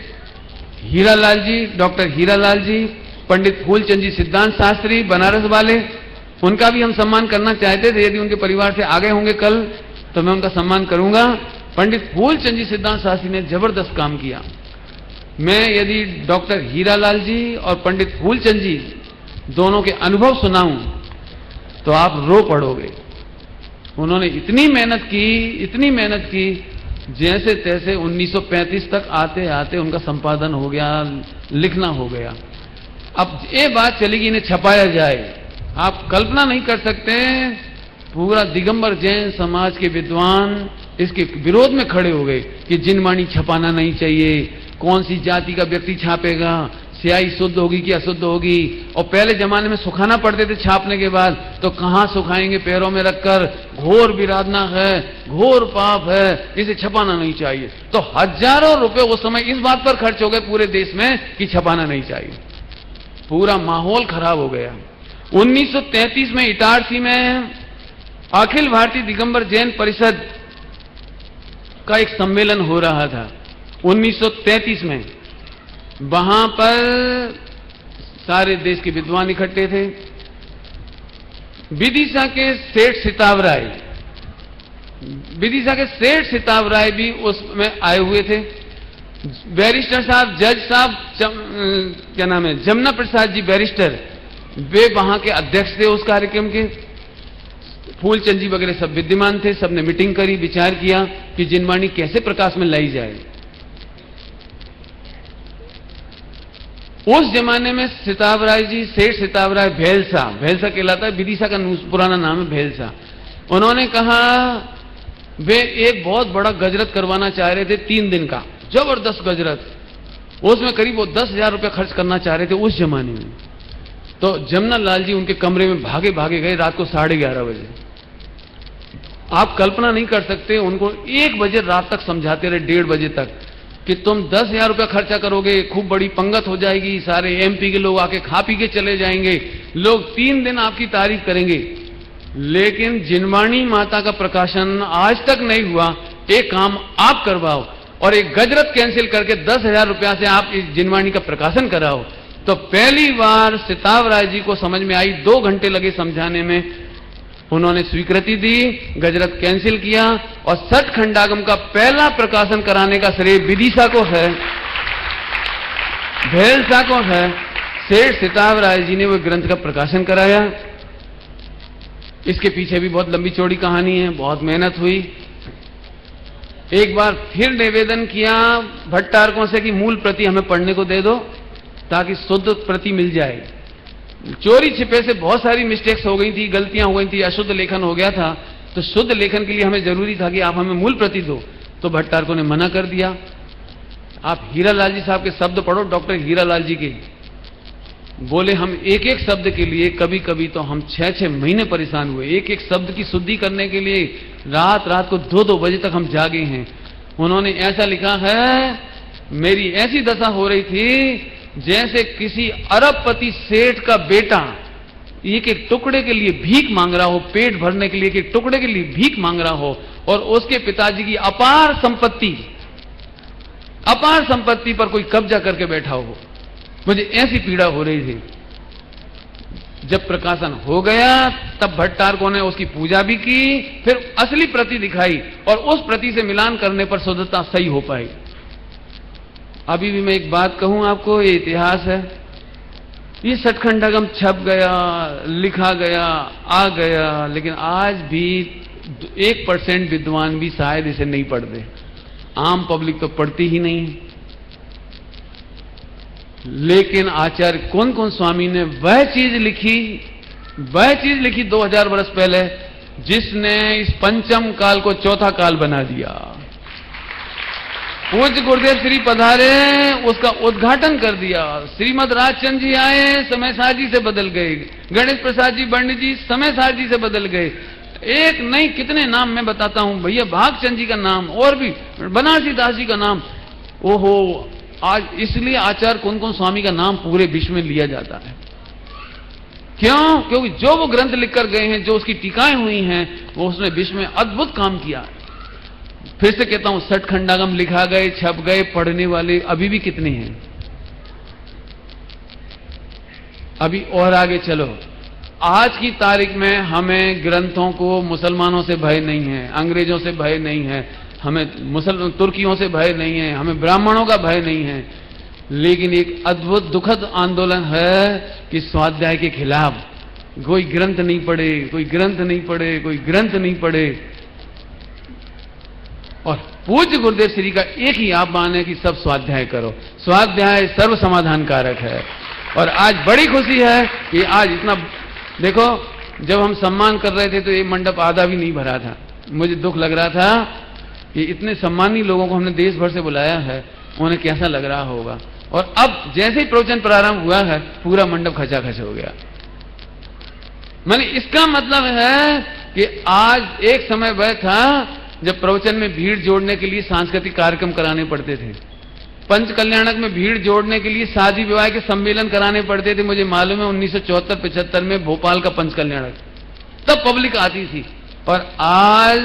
हीरालाल जी, डॉक्टर हीरालाल जी, पंडित फूलचंद जी सिद्धांत शास्त्री बनारस वाले, उनका भी हम सम्मान करना चाहते थे। यदि उनके परिवार से आगे होंगे कल तो मैं उनका सम्मान करूंगा। पंडित फूलचंद जी सिद्धांत शास्त्री ने जबरदस्त काम किया। मैं यदि डॉक्टर हीरालाल जी और पंडित फूलचंद जी दोनों के अनुभव सुनाऊं तो आप रो पड़ोगे। उन्होंने इतनी मेहनत की, जैसे तैसे 1935 तक आते आते उनका संपादन हो गया, लिखना हो गया। अब ये बात चली कि इन्हें छपाया जाए, आप कल्पना नहीं कर सकते, पूरा दिगंबर जैन समाज के विद्वान इसके विरोध में खड़े हो गए कि जिनवाणी छपाना नहीं चाहिए, कौन सी जाति का व्यक्ति छापेगा, स्याही शुद्ध होगी कि अशुद्ध होगी। और पहले जमाने में सुखाना पड़ते थे छापने के बाद, तो कहां सुखाएंगे, पैरों में रखकर। घोर विराधना है, घोर पाप है, इसे छपाना नहीं चाहिए। तो हजारों रुपए उस समय इस बात पर खर्च हो गए पूरे देश में कि छपाना नहीं चाहिए। पूरा माहौल खराब हो गया। 1933 में इटारसी में अखिल भारतीय दिगंबर जैन परिषद का एक सम्मेलन हो रहा था 1933 में। वहां पर सारे देश के विद्वान इकट्ठे थे। विदिशा के सेठ सिताब राय भी उसमें आए हुए थे। बैरिस्टर साहब, जज साहब, क्या नाम है, जमुना प्रसाद जी बैरिस्टर, वे वहां के अध्यक्ष थे उस कार्यक्रम के। फूलचंद जी वगैरह सब विद्यमान थे। सबने मीटिंग करी, विचार किया कि जिनवाणी कैसे प्रकाश में लाई जाए। उस जमाने में सिताब राय जी, सेठ सिताब राय, भेलसा कहलाता है, विदिशा का पुराना नाम है भेलसा। उन्होंने कहा वे एक बहुत बड़ा गजरत करवाना चाह रहे थे, 3 दिन का जबरदस्त गजरत। उसमें करीब वो 10,000 रुपया खर्च करना चाह रहे थे उस जमाने में। तो जमुना लाल जी उनके कमरे में भागे भागे गए रात को 11:30 बजे। आप कल्पना नहीं कर सकते, उनको 1 बजे रात तक समझाते रहे, 1:30 बजे तक, कि तुम 10,000 रुपया खर्चा करोगे, खूब बड़ी पंगत हो जाएगी, सारे एमपी के लोग आके खा पी के चले जाएंगे, लोग 3 दिन आपकी तारीफ करेंगे, लेकिन जिनवाणी माता का प्रकाशन आज तक नहीं हुआ। एक काम आप करवाओ और एक गजरत कैंसिल करके 10,000 रुपया से आप इस जिनवाणी का प्रकाशन कराओ। तो पहली बार सिताब राय जी को समझ में आई, 2 घंटे लगे समझाने में। उन्होंने स्वीकृति दी, गजरत कैंसिल किया और सठ खंडागम का पहला प्रकाशन कराने का श्रेय विदिशा को है, भेलसा को है। सेठ सिताब राय जी ने वो ग्रंथ का प्रकाशन कराया। इसके पीछे भी बहुत लंबी चौड़ी कहानी है, बहुत मेहनत हुई। एक बार फिर निवेदन किया भट्टारकों से कि मूल प्रति हमें पढ़ने को दे दो ताकि शुद्ध प्रति मिल जाए। चोरी छिपे से बहुत सारी मिस्टेक्स हो गई थी, गलतियां हो गई थी, अशुद्ध लेखन हो गया था। तो शुद्ध लेखन के लिए हमें जरूरी था कि आप हमें मूल प्रति दो। तो भट्टारकों ने मना कर दिया। आप हीरालाल जी साहब के शब्द पढ़ो, डॉक्टर हीरालाल जी के। बोले हम एक एक शब्द के लिए कभी कभी तो हम 6-6 महीने परेशान हुए। एक एक शब्द की शुद्धि करने के लिए रात रात को 2-2 बजे तक हम जागे हैं। उन्होंने ऐसा लिखा है, मेरी ऐसी दशा हो रही थी जैसे किसी अरबपति सेठ का बेटा एक एक टुकड़े के लिए भीख मांग रहा हो, पेट भरने के लिए एक एक टुकड़े के लिए भीख मांग रहा हो, और उसके पिताजी की अपार संपत्ति पर कोई कब्जा करके बैठा हो। मुझे ऐसी पीड़ा हो रही थी। जब प्रकाशन हो गया तब भट्टारकों ने उसकी पूजा भी की, फिर असली प्रति दिखाई और उस प्रति से मिलान करने पर शुद्धता सही हो पाई। अभी भी मैं एक बात कहूं आपको, ये इतिहास है। ये सठखंडागम छप गया, लिखा गया, आ गया, लेकिन आज भी 1% विद्वान भी शायद इसे नहीं पढ़ते। आम पब्लिक तो पढ़ती ही नहीं। लेकिन आचार्य कौन कौन स्वामी ने वह चीज लिखी 2000 वर्ष पहले, जिसने इस पंचम काल को चौथा काल बना दिया। पूज्य गुरुदेव श्री पधारे, उसका उद्घाटन कर दिया। श्रीमद राजचंद जी आए, समय सार जी से बदल गए। गणेश प्रसाद जी पंडित जी समय सार जी से बदल गए। एक नहीं कितने नाम मैं बताता हूं भैया, भागचंद जी का नाम और भी बनारसी दास जी का नाम। ओहो, आज इसलिए आचार्य कौन कौन स्वामी का नाम पूरे विश्व में लिया जाता है। क्यों? क्योंकि जो वो ग्रंथ लिखकर गए हैं, जो उसकी टीकाएं हुई हैं, वो उसने विश्व में अद्भुत काम किया। फिर से कहता हूं, सठखंडागम लिखा गए, छप गए, पढ़ने वाले अभी भी कितने हैं। अभी और आगे चलो। आज की तारीख में हमें ग्रंथों को मुसलमानों से भय नहीं है, अंग्रेजों से भय नहीं है, हमें तुर्कियों से भय नहीं है, हमें ब्राह्मणों का भय नहीं है। लेकिन एक अद्भुत दुखद आंदोलन है कि स्वाध्याय के खिलाफ कोई ग्रंथ नहीं पढ़े, कोई ग्रंथ नहीं पढ़े, कोई ग्रंथ नहीं पढ़े। और पूज्य गुरुदेव श्री का एक ही आह्वान है कि सब स्वाध्याय करो। स्वाध्याय सर्व समाधान कारक है। और आज बड़ी खुशी है कि आज इतना, देखो जब हम सम्मान कर रहे थे तो ये मंडप आधा भी नहीं भरा था। मुझे दुख लग रहा था कि इतने सम्मानी लोगों को हमने देश भर से बुलाया है, उन्हें कैसा लग रहा होगा। और अब जैसे ही प्रवचन प्रारंभ हुआ है पूरा मंडप खचाखच हो गया। माने इसका मतलब है कि आज एक वह समय था जब प्रवचन में भीड़ जोड़ने के लिए सांस्कृतिक कार्यक्रम कराने पड़ते थे, पंच कल्याणक में भीड़ जोड़ने के लिए शादी विवाह के सम्मेलन कराने पड़ते थे। मुझे मालूम है 1974-75 में भोपाल का पंच कल्याणक, तब पब्लिक आती थी। और आज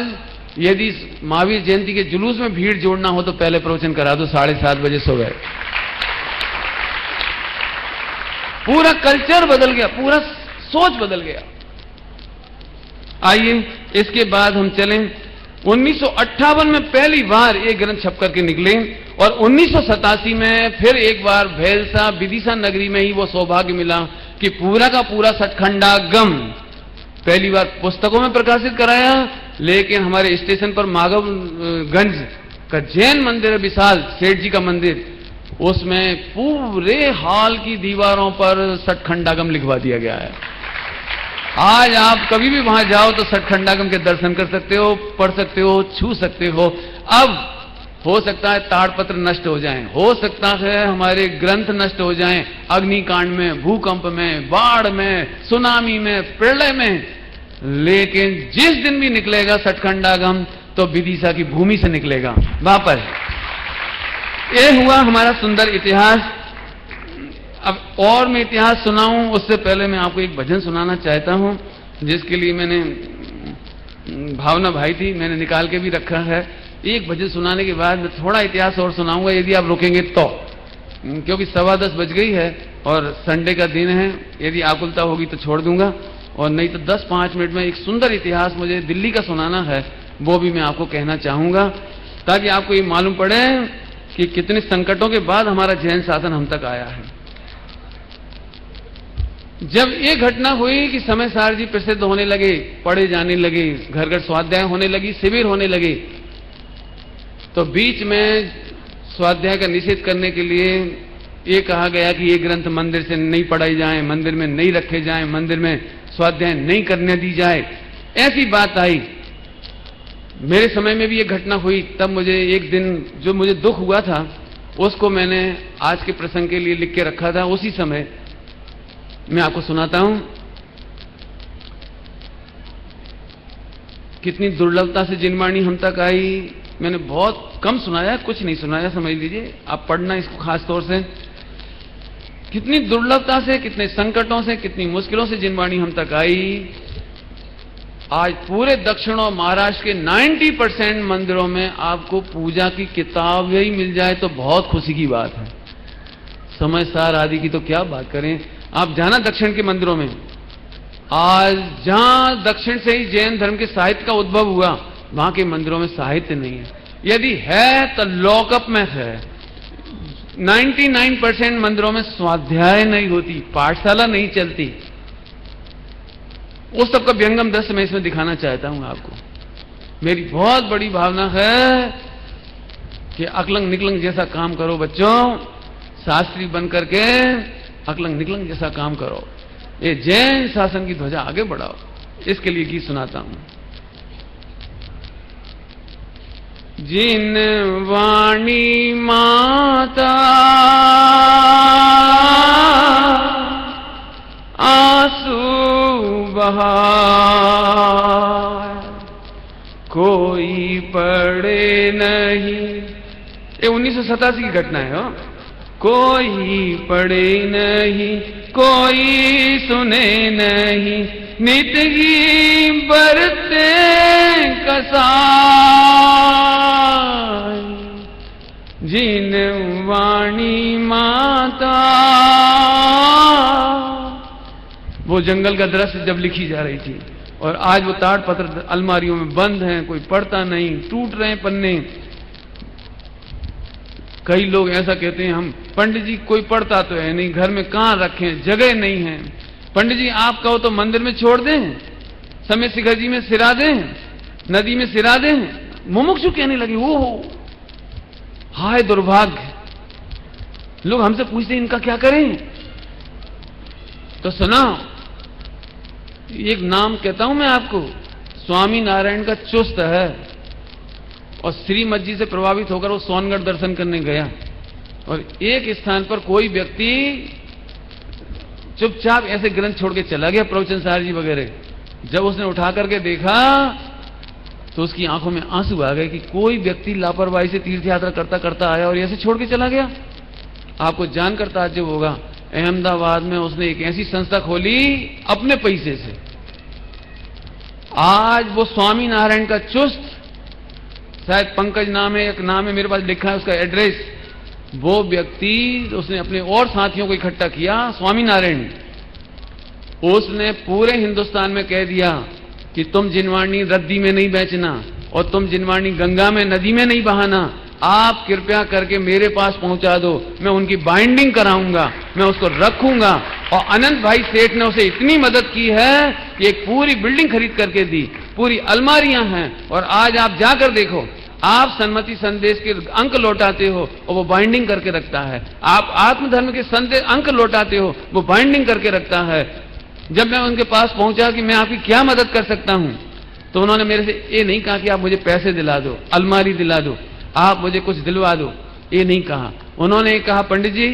यदि महावीर जयंती के जुलूस में भीड़ जोड़ना हो तो पहले प्रवचन करा दो 7:30 बजे सुबह। पूरा कल्चर बदल गया, पूरा सोच बदल गया। आइए इसके बाद हम चलें 1958 में पहली बार ये ग्रंथ छप करके निकले और 1987 में फिर एक बार भेलसा विदिशा नगरी में ही वो सौभाग्य मिला कि पूरा का पूरा सचखंडागम पहली बार पुस्तकों में प्रकाशित कराया। लेकिन हमारे स्टेशन पर माधवगंज का जैन मंदिर है, विशाल सेठ जी का मंदिर, उसमें पूरे हॉल की दीवारों पर सचखंडागम लिखवा दिया गया है। आज आप कभी भी वहां जाओ तो सचखंडागम के दर्शन कर सकते हो, पढ़ सकते हो, छू सकते हो। अब हो सकता है ताड़पत्र नष्ट हो जाएं, हो सकता है हमारे ग्रंथ नष्ट हो जाएं, अग्निकांड में, भूकंप में, बाढ़ में, सुनामी में, प्रलय में, लेकिन जिस दिन भी निकलेगा सचखंडागम तो विदिशा की भूमि से निकलेगा वापस। ये हुआ हमारा सुंदर इतिहास। अब और मैं इतिहास सुनाऊं उससे पहले मैं आपको एक भजन सुनाना चाहता हूं, जिसके लिए मैंने भावना भाई थी, मैंने निकाल के भी रखा है। एक भजन सुनाने के बाद मैं थोड़ा इतिहास और सुनाऊंगा यदि आप रुकेंगे तो, क्योंकि 10:15 बज गई है और संडे का दिन है। यदि आकुलता होगी तो छोड़ दूंगा, और नहीं तो 10-5 मिनट में एक सुंदर इतिहास मुझे दिल्ली का सुनाना है, वो भी मैं आपको कहना चाहूंगा, ताकि आपको ये मालूम पड़े कि कितने संकटों के बाद हमारा जैन शासन हम तक आया है। जब ये घटना हुई कि समय सार जी प्रसिद्ध होने लगे, पढ़े जाने लगे, घर घर स्वाध्याय होने लगी, शिविर होने लगे, तो बीच में स्वाध्याय का निषेध करने के लिए ये कहा गया कि ये ग्रंथ मंदिर से नहीं पढ़ाई जाए, मंदिर में नहीं रखे जाए, मंदिर में स्वाध्याय नहीं करने दी जाए। ऐसी बात आई। मेरे समय में भी ये घटना हुई। तब मुझे एक दिन जो मुझे दुख हुआ था उसको मैंने आज के प्रसंग के लिए लिख के रखा था। उसी समय मैं आपको सुनाता हूं। कितनी दुर्लभता से जिनवाणी हम तक आई। मैंने बहुत कम सुनाया, कुछ नहीं सुनाया, समझ लीजिए। आप पढ़ना इसको खास तौर से। कितनी दुर्लभता से, कितने संकटों से, कितनी मुश्किलों से जिनवाणी हम तक आई। आज पूरे दक्षिण और महाराष्ट्र के 90% मंदिरों में आपको पूजा की किताब ही मिल जाए तो बहुत खुशी की बात है। समय सार आदि की तो क्या बात करें। आप जाना दक्षिण के मंदिरों में, आज जहां दक्षिण से ही जैन धर्म के साहित्य का उद्भव हुआ, वहां के मंदिरों में साहित्य नहीं है। यदि है तो लॉकअप में है। 99% मंदिरों में स्वाध्याय नहीं होती, पाठशाला नहीं चलती। उस सबका व्यंगम दृश्य मैं इसमें दिखाना चाहता हूं आपको। मेरी बहुत बड़ी भावना है कि अकलंग निकलंग जैसा काम करो बच्चों, शास्त्री बन करके अकलंग निकलंग जैसा काम करो, ये जैन शासन की ध्वजा आगे बढ़ाओ। इसके लिए गीत सुनाता हूं। जिन वाणी माता आंसू बहा, कोई पढ़े नहीं। ये 1987 की घटना है। हो कोई पढ़े नहीं, कोई सुने नहीं, नित ही बरते कसाई। जिन वाणी माता, वो जंगल का दृश्य जब लिखी जा रही थी, और आज वो ताड़पत्र अलमारियों में बंद हैं, कोई पढ़ता नहीं, टूट रहे हैं पन्ने। कई लोग ऐसा कहते हैं, हम पंडित जी कोई पढ़ता तो है नहीं, घर में कहां रखें, जगह नहीं है। पंडित जी आप कहो तो मंदिर में छोड़ दें, समय शिखर जी में सिरा दें, नदी में सिरा दें। मुमुक्षु कहने लगे, वो हाय दुर्भाग्य। लोग हमसे पूछते हैं इनका क्या करें। तो सुना, एक नाम कहता हूं मैं आपको, स्वामी नारायण का चुस्त है, और श्रीमद जी से प्रभावित होकर वो सोनगढ़ दर्शन करने गया। और एक स्थान पर कोई व्यक्ति चुपचाप ऐसे ग्रंथ छोड़ के चला गया, प्रवचन सार जी वगैरह। जब उसने उठा करके देखा तो उसकी आंखों में आंसू आ गए कि कोई व्यक्ति लापरवाही से तीर्थ यात्रा करता करता आया और ऐसे छोड़ के चला गया। आपको जानकर ताज्जुब होगा, अहमदाबाद में उसने एक ऐसी संस्था खोली अपने पैसे से। आज वो स्वामी नारायण का चुस्त, शायद पंकज नाम है, एक नाम है, मेरे पास लिखा है उसका एड्रेस। वो व्यक्ति उसने अपने और साथियों को इकट्ठा किया, स्वामी नारायण, उसने पूरे हिंदुस्तान में कह दिया कि तुम जिनवाणी रद्दी में नहीं बेचना और तुम जिनवाणी गंगा में, नदी में नहीं बहाना, आप कृपया करके मेरे पास पहुंचा दो, मैं उनकी बाइंडिंग कराऊंगा, मैं उसको रखूंगा। और अनंत भाई सेठ ने उसे इतनी मदद की है कि एक पूरी बिल्डिंग खरीद करके दी, पूरी अलमारियां हैं। और आज आप जाकर देखो, आप सन्मति संदेश के अंक लौटाते हो और वो बाइंडिंग करके रखता है। आप आत्मधर्म के संदेश अंक लौटाते हो, वो बाइंडिंग करके रखता है। जब मैं उनके पास पहुंचा कि मैं आपकी क्या मदद कर सकता हूं, तो उन्होंने मेरे से ये नहीं कहा कि आप मुझे पैसे दिला दो, अलमारी दिला दो, आप मुझे कुछ दिलवा दो, ये नहीं कहा। उन्होंने कहा, पंडित जी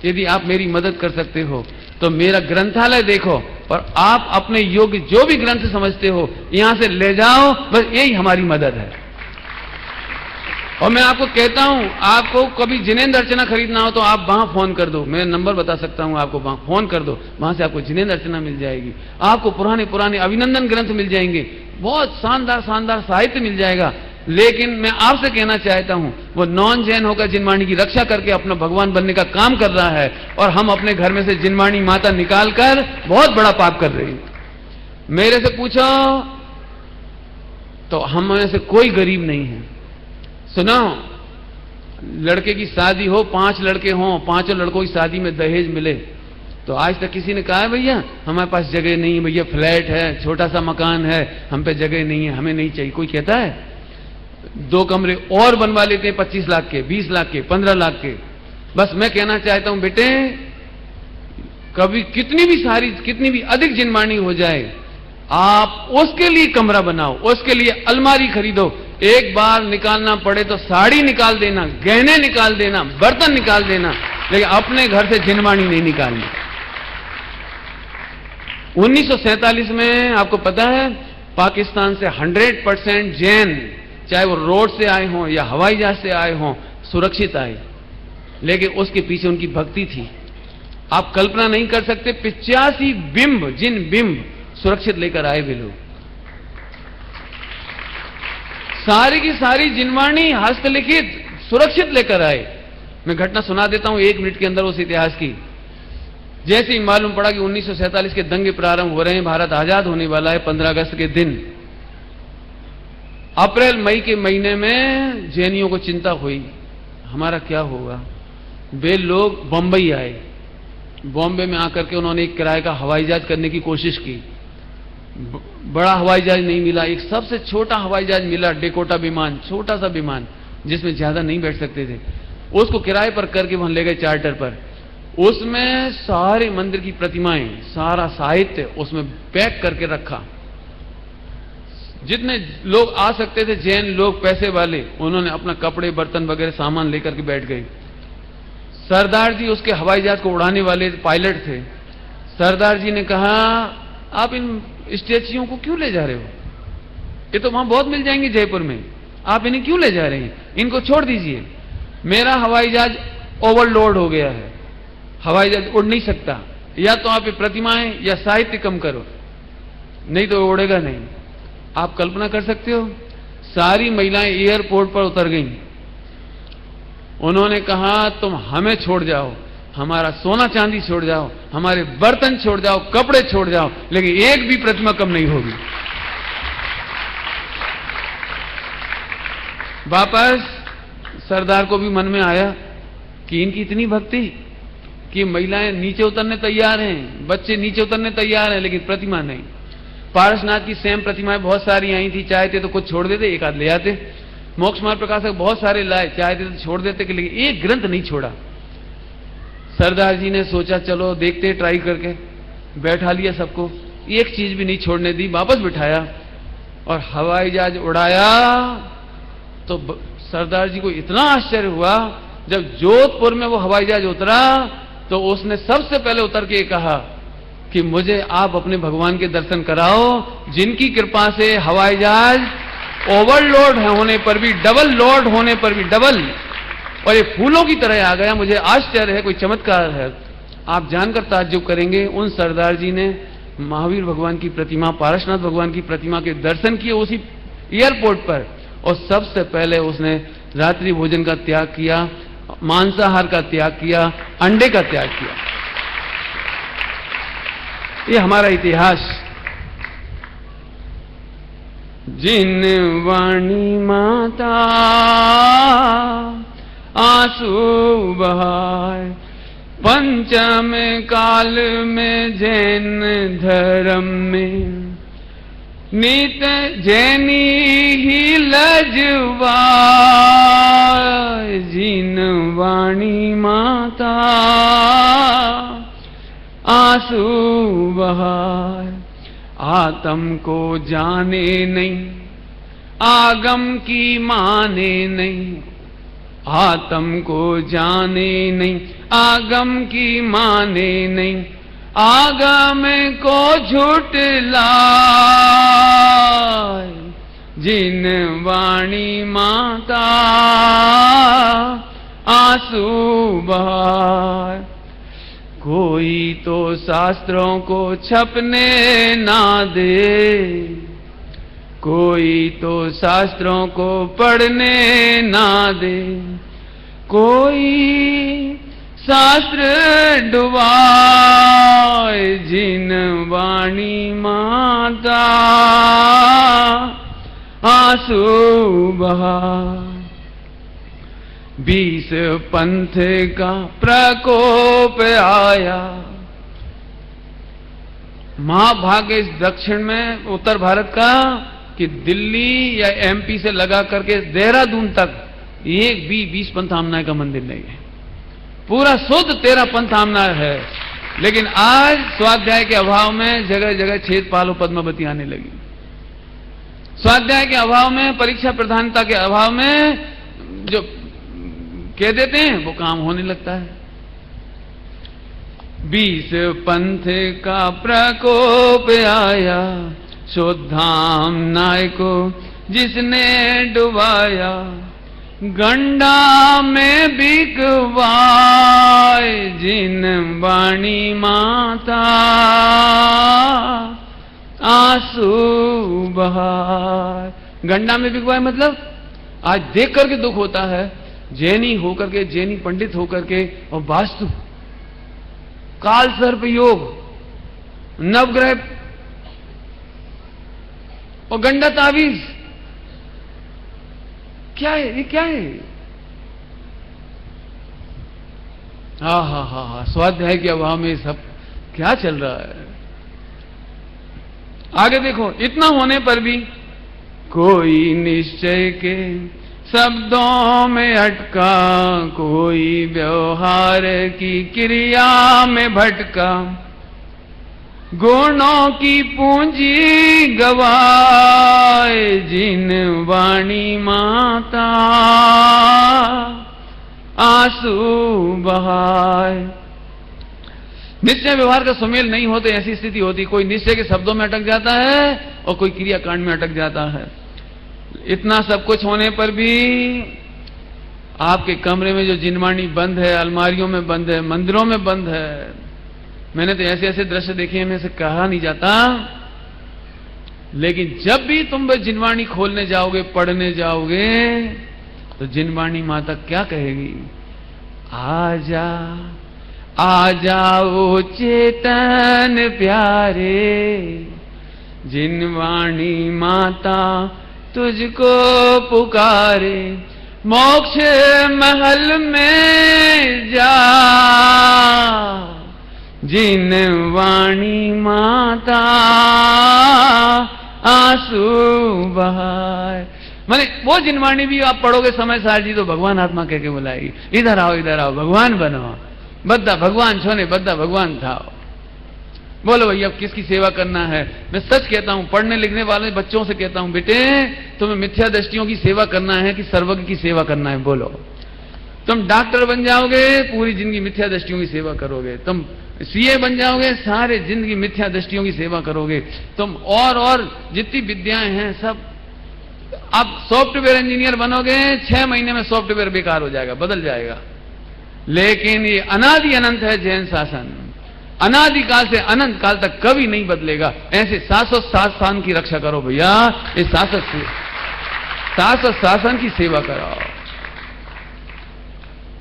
यदि आप मेरी मदद कर सकते हो तो मेरा ग्रंथालय देखो और आप अपने योग्य जो भी ग्रंथ समझते हो यहां से ले जाओ, बस यही हमारी मदद है। और मैं आपको कहता हूं, आपको कभी जिनेंद्र अर्चना खरीदना हो तो आप वहां फोन कर दो, मैं नंबर बता सकता हूं आपको, वहां फोन कर दो, वहां से आपको जिनेंद्र अर्चना मिल जाएगी, आपको पुराने पुराने अभिनंदन ग्रंथ मिल जाएंगे, बहुत शानदार शानदार साहित्य मिल जाएगा। लेकिन मैं आपसे कहना चाहता हूं, वो नॉन जैन होकर जिनवाणी की रक्षा करके अपना भगवान बनने का काम कर रहा है और हम अपने घर में से जिनवाणी माता निकालकर बहुत बड़ा पाप कर रहे हैं। मेरे से पूछो तो हम में से कोई गरीब नहीं है। सुनो, लड़के की शादी हो, 5 लड़के हों, 5 लड़कों की शादी में दहेज मिले, तो आज तक किसी ने कहा है भैया हमारे पास जगह नहीं है, भैया फ्लैट है, छोटा सा मकान है, हम पे जगह नहीं है, हमें नहीं चाहिए? कोई कहता है? 2 कमरे और बनवा लेते हैं 25 लाख के, 20 लाख के, 15 लाख के। बस मैं कहना चाहता हूं बेटे, कभी कितनी भी अधिक जिनवाणी हो जाए, आप उसके लिए कमरा बनाओ, उसके लिए अलमारी खरीदो। एक बार निकालना पड़े तो साड़ी निकाल देना, गहने निकाल देना, बर्तन निकाल देना, लेकिन अपने घर से जिनवाणी नहीं निकालनी। 1947 में आपको पता है पाकिस्तान से 100% जैन, चाहे वो रोड से आए हों या हवाई जहाज से आए हों, सुरक्षित आए, लेकिन उसके पीछे उनकी भक्ति थी। आप कल्पना नहीं कर सकते, 85 बिंब, जिन बिंब सुरक्षित लेकर आए वे लोग। सारी की सारी जिनवाणी हस्तलिखित सुरक्षित लेकर आए। मैं घटना सुना देता हूं 1 मिनट के अंदर उस इतिहास की। जैसे ही मालूम पड़ा कि 1947 के दंगे प्रारंभ हो रहे हैं, भारत आजाद होने वाला है 15 अगस्त के दिन, अप्रैल मई के महीने में जैनियों को चिंता हुई हमारा क्या होगा। वे लोग बंबई आए। बॉम्बे में आकर के उन्होंने एक किराए का हवाई जहाज करने की कोशिश की। बड़ा हवाई जहाज नहीं मिला, एक सबसे छोटा हवाई जहाज मिला, डेकोटा विमान, छोटा सा विमान जिसमें ज्यादा नहीं बैठ सकते थे। उसको किराए पर करके वहां ले गए चार्टर पर। उसमें सारे मंदिर की प्रतिमाएं, सारा साहित्य उसमें पैक करके रखा। जितने लोग आ सकते थे जैन लोग, पैसे वाले, उन्होंने अपना कपड़े बर्तन वगैरह सामान लेकर के बैठ गए। सरदार जी उसके हवाई जहाज को उड़ाने वाले पायलट थे। सरदार जी ने कहा, आप इन स्टैच्यूओं को क्यों ले जा रहे हो? ये तो वहां बहुत मिल जाएंगे जयपुर में, आप इन्हें क्यों ले जा रहे हैं? इनको छोड़ दीजिए, मेरा हवाई जहाज ओवरलोड हो गया है, हवाई जहाज उड़ नहीं सकता। या तो आप ये प्रतिमाएं या साहित्य कम करो, नहीं तो उड़ेगा नहीं। आप कल्पना कर सकते हो, सारी महिलाएं एयरपोर्ट पर उतर गईं। उन्होंने कहा, तुम हमें छोड़ जाओ, हमारा सोना चांदी छोड़ जाओ, हमारे बर्तन छोड़ जाओ, कपड़े छोड़ जाओ, लेकिन एक भी प्रतिमा कम नहीं होगी। वापस सरदार को भी मन में आया कि इनकी इतनी भक्ति कि महिलाएं नीचे उतरने तैयार हैं, बच्चे नीचे उतरने तैयार हैं, लेकिन प्रतिमा नहीं। पारसनाथ की सेम प्रतिमाएं बहुत सारी आई थी, चाहते तो कुछ छोड़ देते, एक आध ले आते। मोक्ष मार्ग प्रकाशक बहुत सारे लाए, चाहते तो छोड़ देते, लेकिन एक ग्रंथ नहीं छोड़ा। सरदार जी ने सोचा चलो देखते, ट्राई करके बैठा लिया सबको, एक चीज भी नहीं छोड़ने दी, वापस बिठाया और हवाई जहाज उड़ाया। तो सरदार जी को इतना आश्चर्य हुआ, जब जोधपुर में वो हवाई जहाज उतरा तो उसने सबसे पहले उतर के कहा कि मुझे आप अपने भगवान के दर्शन कराओ, जिनकी कृपा से हवाई जहाज ओवरलोड होने पर भी, डबल लोड होने पर भी डबल, और ये फूलों की तरह आ गया। मुझे आश्चर्य है, कोई चमत्कार है। आप जानकर ताज्जुब करेंगे, उन सरदार जी ने महावीर भगवान की प्रतिमा, पारसनाथ भगवान की प्रतिमा के दर्शन किए उसी एयरपोर्ट पर, और सबसे पहले उसने रात्रि भोजन का त्याग किया, मांसाहार का त्याग किया, अंडे का त्याग किया। ये हमारा इतिहास। जिन वाणी माता आंसू बहाए, पंचम काल में जैन धर्म में नित जैनी ही लजवा। जिन वाणी माता आंसू बहाए, आत्म को जाने नहीं, आगम की माने नहीं। आत्म को जाने नहीं, आगम की माने नहीं। आगम को झुठलाए, जिन वाणी माता आंसू बहाए। कोई तो शास्त्रों को छपने ना दे, कोई तो शास्त्रों को पढ़ने ना दे। कोई शास्त्र डुबाए, जिन वाणी माता आंसू बहाए। 20 पंथ का प्रकोप आया। महाभाग्य इस दक्षिण में, उत्तर भारत का, कि दिल्ली या एमपी से लगा करके देहरादून तक एक भी 20 पंथामनाएं का मंदिर नहीं है। पूरा शुद्ध 13 पंथामना है। लेकिन आज स्वाध्याय के अभाव में जगह जगह छेद पालो पद्मावती आने लगी। स्वाध्याय के अभाव में, परीक्षा प्रधानता के अभाव में जो कह देते हैं वो काम होने लगता है। 20 पंथ का प्रकोप आया, शुद्धाम नाय को जिसने डुबाया। गंडा में बिकवाए, जिन वाणी माता आंसू बहाए। गंडा में बिकवाए मतलब आज देख करके दुख होता है। जैनी होकर के, जैनी पंडित होकर के, और वास्तु, काल सर्प योग, नवग्रह और गंडा तावीज, क्या है ये? क्या है? हा, स्वाध्याय के अभाव में सब क्या चल रहा है। आगे देखो, इतना होने पर भी कोई निश्चय के शब्दों में अटका, कोई व्यवहार की क्रिया में भटका। गुणों की पूंजी गवाए, जिन वाणी माता आंसू बहाए। निश्चय व्यवहार का सुमेल नहीं होते, ऐसी स्थिति होती। कोई निश्चय के शब्दों में अटक जाता है और कोई क्रियाकांड में अटक जाता है। इतना सब कुछ होने पर भी आपके कमरे में जो जिनवाणी बंद है, अलमारियों में बंद है, मंदिरों में बंद है। मैंने तो ऐसे ऐसे दृश्य देखे हैं, में से कहा नहीं जाता। लेकिन जब भी तुम वह जिनवाणी खोलने जाओगे, पढ़ने जाओगे, तो जिनवाणी माता क्या कहेगी? आजा आ जाओ चेतन प्यारे, जिनवाणी माता तुझको पुकारे। मोक्ष महल में जा, जिनवाणी माता आंसू बहाए। माने वो जिनवाणी भी आप पढ़ोगे समय सार जी तो भगवान आत्मा कह के बुलाएगी, इधर आओ भगवान बनो, बद्दा भगवान छोने, बद्दा भगवान थाओ। बोलो भैया अब किसकी सेवा करना है? मैं सच कहता हूं, पढ़ने लिखने वाले बच्चों से कहता हूं, बेटे तुम्हें मिथ्या दृष्टियों की सेवा करना है कि सर्वज्ञ की सेवा करना है? बोलो। तुम डॉक्टर बन जाओगे, पूरी जिंदगी मिथ्या दृष्टियों की सेवा करोगे। तुम सीए बन जाओगे, सारे जिंदगी मिथ्या दृष्टियों की सेवा करोगे। तुम और जितनी विद्याएं हैं सब, अब सॉफ्टवेयर इंजीनियर बनोगे, 6 महीने में सॉफ्टवेयर बेकार हो जाएगा, बदल जाएगा। लेकिन ये अनादि अनंत है जैन शासन, अनादि काल से अनंत काल तक कभी नहीं बदलेगा। ऐसे शाश्वत शासन की रक्षा करो भैया, इस शाश्वत शासन की सेवा कराओ।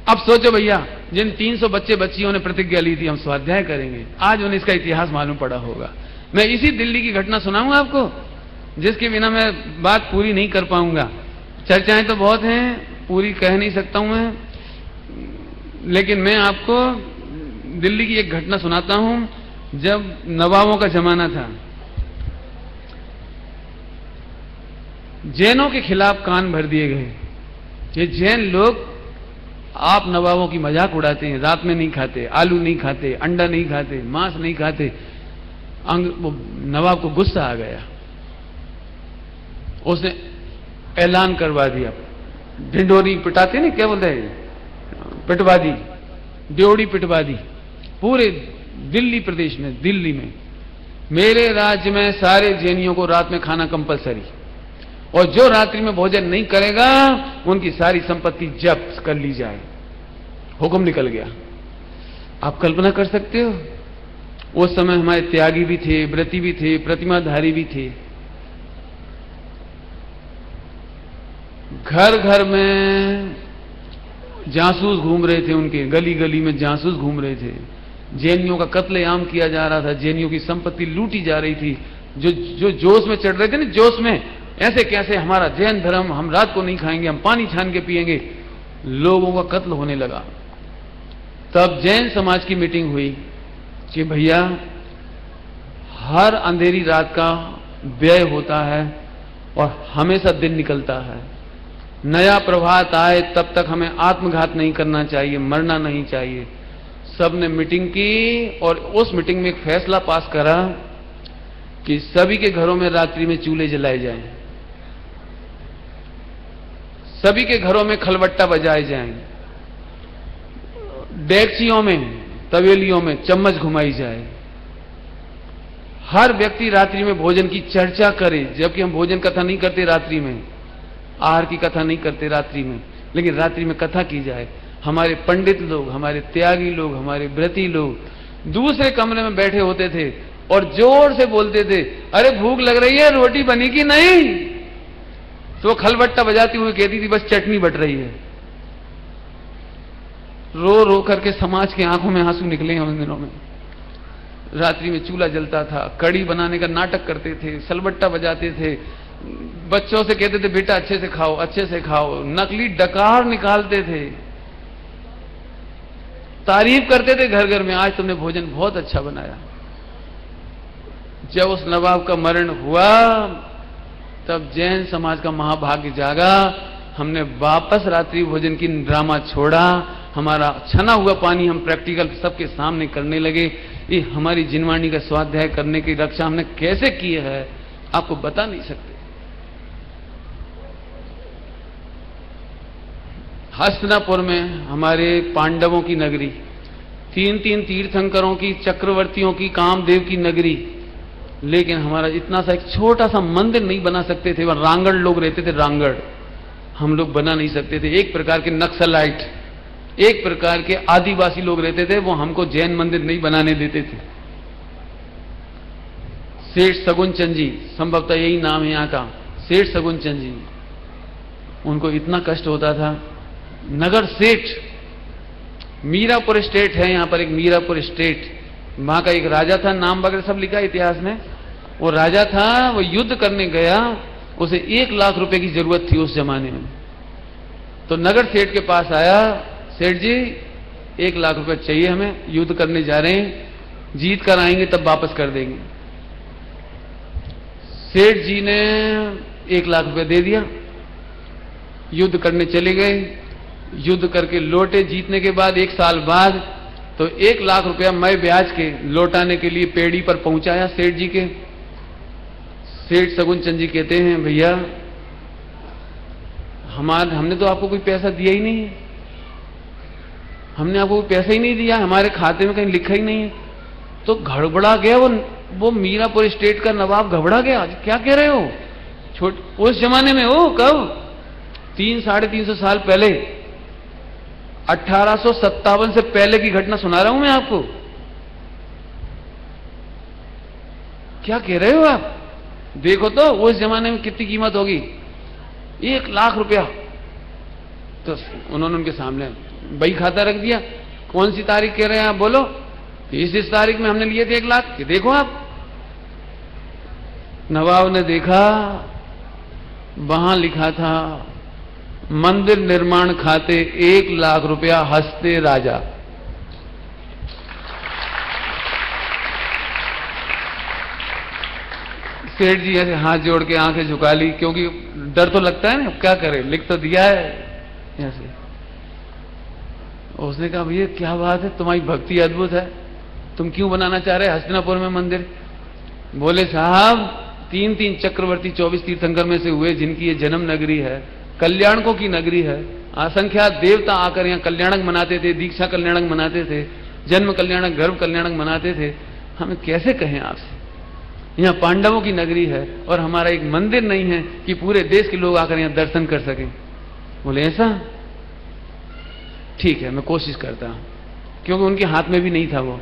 अब सोचो भैया, जिन 300 बच्चे बच्चियों ने प्रतिज्ञा ली थी हम स्वाध्याय करेंगे, आज उन्हें इसका इतिहास मालूम पड़ा होगा। मैं इसी दिल्ली की घटना सुनाऊंगा आपको, जिसके बिना मैं बात पूरी नहीं कर पाऊंगा। चर्चाएं तो बहुत हैं, पूरी कह नहीं सकता हूं मैं, लेकिन मैं आपको दिल्ली की एक घटना सुनाता हूं। जब नवाबों का जमाना था, जैनों के खिलाफ कान भर दिए गए। ये जैन लोग, आप नवाबों की मजाक उड़ाते हैं, रात में नहीं खाते, आलू नहीं खाते, अंडा नहीं खाते, मांस नहीं खाते। नवाब को गुस्सा आ गया, उसने ऐलान करवा दिया, ढिंडोरी पिटाते नहीं, क्या बोलते हैं, पिटवा दी, ड्योढ़ी पिटवा दी पूरे दिल्ली प्रदेश में। दिल्ली में, मेरे राज्य में सारे जैनियों को रात में खाना कंपलसरी, और जो रात्रि में भोजन नहीं करेगा उनकी सारी संपत्ति जब्त कर ली जाए। हुक्म निकल गया। आप कल्पना कर सकते हो, उस समय हमारे त्यागी भी थे, व्रती भी थे, प्रतिमाधारी भी थे। घर घर में जासूस घूम रहे थे, उनके गली गली में जासूस घूम रहे थे। जैनियों का कत्लेआम किया जा रहा था, जैनियों की संपत्ति लूटी जा रही थी। जो जोश में चढ़ रहे थे ना, जोश में, ऐसे कैसे हमारा जैन धर्म, हम रात को नहीं खाएंगे, हम पानी छान के पिएंगे, लोगों का कत्ल होने लगा। तब जैन समाज की मीटिंग हुई कि भैया, हर अंधेरी रात का व्यय होता है और हमेशा दिन निकलता है। नया प्रभात आए तब तक हमें आत्मघात नहीं करना चाहिए, मरना नहीं चाहिए। सबने मीटिंग की और उस मीटिंग में एक फैसला पास करा कि सभी के घरों में रात्रि में चूल्हे जलाए जाएं, सभी के घरों में खलबट्टा बजाए जाएं, डेगचियों में, तवेलियों में चम्मच घुमाई जाए। हर व्यक्ति रात्रि में भोजन की चर्चा करे, जबकि हम भोजन कथा नहीं करते रात्रि में, आहार की कथा नहीं करते रात्रि में, लेकिन रात्रि में कथा की जाए। हमारे पंडित लोग, हमारे त्यागी लोग, हमारे व्रती लोग दूसरे कमरे में बैठे होते थे और जोर से बोलते थे, अरे भूख लग रही है, रोटी बनी कि नहीं? तो खलबट्टा बजाती हुई कहती थी, बस चटनी बट रही है। रो रो करके समाज की आंखों में आंसू निकले हैं उन दिनों में। रात्रि में चूल्हा जलता था, कड़ी बनाने का नाटक करते थे, सलबट्टा बजाते थे, बच्चों से कहते थे बेटा अच्छे से खाओ, अच्छे से खाओ, नकली डकार निकालते थे, तारीफ करते थे घर घर में, आज तुमने भोजन बहुत अच्छा बनाया। जब उस नवाब का मरण हुआ तब जैन समाज का महाभाग्य जागा। हमने वापस रात्रि भोजन की ड्रामा छोड़ा, हमारा छना हुआ पानी हम प्रैक्टिकल सबके सामने करने लगे। ये हमारी जिनवाणी का स्वाध्याय करने की रक्षा हमने कैसे की है आपको बता नहीं सकते। हस्तिनापुर में हमारे पांडवों की नगरी, 3 तीर्थंकरों की, चक्रवर्तियों की, कामदेव की नगरी, लेकिन हमारा इतना सा एक छोटा सा मंदिर नहीं बना सकते थे। वहां रांगड़ लोग रहते थे, रांगड़ हम लोग बना नहीं सकते थे। एक प्रकार के नक्सलाइट, एक प्रकार के आदिवासी लोग रहते थे, वो हमको जैन मंदिर नहीं बनाने देते थे। सेठ सगुन चंद जी, संभवतः यही नाम है यहाँ का, सेठ सगुन चंद जी, उनको इतना कष्ट होता था। नगर सेठ, मीरापुर स्टेट है यहाँ पर, एक मीरापुर स्टेट, वहां का एक राजा था, नाम वगैरह सब लिखा है इतिहास में। वो राजा था, वो युद्ध करने गया, उसे 1 लाख रुपए की जरूरत थी उस जमाने में। तो नगर सेठ के पास आया, सेठ जी 1 लाख रुपए चाहिए हमें, युद्ध करने जा रहे हैं, जीत कर आएंगे तब वापस कर देंगे। सेठ जी ने 1 लाख रुपए दे दिया, युद्ध करने चले गए, युद्ध करके लौटे जीतने के बाद 1 साल बाद, तो 1 लाख रुपया मैं ब्याज के लौटाने के लिए पेड़ी पर पहुंचाया सेठ जी के। सेठ सगुन चंद जी कहते हैं, भैया हमने तो आपको कोई पैसा दिया ही नहीं है, हमने आपको पैसा ही नहीं दिया, हमारे खाते में कहीं लिखा ही नहीं है। तो गड़बड़ा गया वो मीरापुर स्टेट का नवाब घबरा गया। क्या कह रहे हो? उस जमाने में हो, कब 300-350 साल पहले, 1857 से पहले की घटना सुना रहा हूं मैं आपको। क्या कह रहे हो आप? देखो तो उस जमाने में कितनी कीमत होगी, 1 लाख रुपया। तो उन्होंने उनके सामने बही खाता रख दिया। कौन सी तारीख कह रहे हैं आप? बोलो। इस तारीख में हमने लिए थे 1 लाख। कि देखो आप। नवाब ने देखा, वहां लिखा था मंदिर निर्माण खाते 1 लाख रुपया, हंसते राजा। सेठ जी ऐसे हाथ जोड़ के आंखें झुका ली, क्योंकि डर तो लगता है ना, क्या करे, लिख तो दिया है ऐसे। उसने कहा भैया क्या बात है, तुम्हारी भक्ति अद्भुत है, तुम क्यों बनाना चाह रहे हस्तिनापुर में मंदिर? बोले साहब 3 चक्रवर्ती 24 तीर्थंकर में से हुए, जिनकी ये जन्म नगरी है, कल्याणकों की नगरी है। असंख्यात देवता आकर यहाँ कल्याणक मनाते थे, दीक्षा कल्याणक मनाते थे, जन्म कल्याणक, गर्भ कल्याणक मनाते थे। हमें कैसे कहें आपसे, यहाँ पांडवों की नगरी है और हमारा एक मंदिर नहीं है कि पूरे देश के लोग आकर यहाँ दर्शन कर सकें। बोले ऐसा? ठीक है, मैं कोशिश करता हूं। क्योंकि उनके हाथ में भी नहीं था वो।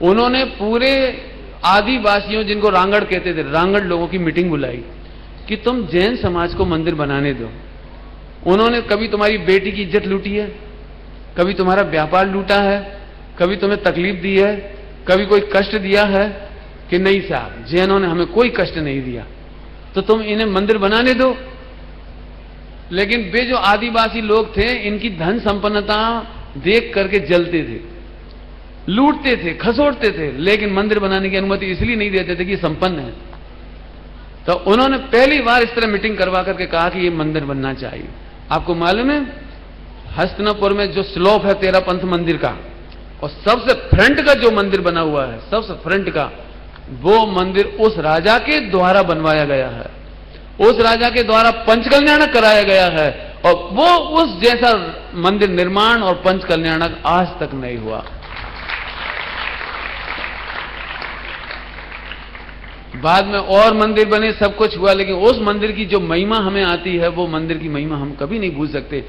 उन्होंने पूरे आदिवासियों, जिनको रांगड़ कहते थे, रांगड़ लोगों की मीटिंग बुलाई कि तुम जैन समाज को मंदिर बनाने दो। उन्होंने कभी तुम्हारी बेटी की इज्जत लूटी है, कभी तुम्हारा व्यापार लूटा है, कभी तुम्हें तकलीफ दी है, कभी कोई कष्ट दिया है? कि नहीं साहब, जैनों ने हमें कोई कष्ट नहीं दिया, तो तुम इन्हें मंदिर बनाने दो। लेकिन वे जो आदिवासी लोग थे, इनकी धन संपन्नता देख करके जलते थे, लूटते थे, खसोटते थे, लेकिन मंदिर बनाने की अनुमति इसलिए नहीं देते थे कि संपन्न है। तो उन्होंने पहली बार इस तरह मीटिंग करवा करके कहा कि ये मंदिर बनना चाहिए। आपको मालूम है, हस्तिनापुर में जो स्लोप है 13 पंथ मंदिर का, और सबसे फ्रंट का जो मंदिर बना हुआ है, सबसे फ्रंट का, वो मंदिर उस राजा के द्वारा बनवाया गया है, उस राजा के द्वारा पंचकल्याणक कराया गया है। और वो उस जैसा मंदिर निर्माण और पंचकल्याणक आज तक नहीं हुआ। बाद में और मंदिर बने, सब कुछ हुआ, लेकिन उस मंदिर की जो महिमा हमें आती है, वो मंदिर की महिमा हम कभी नहीं भूल सकते।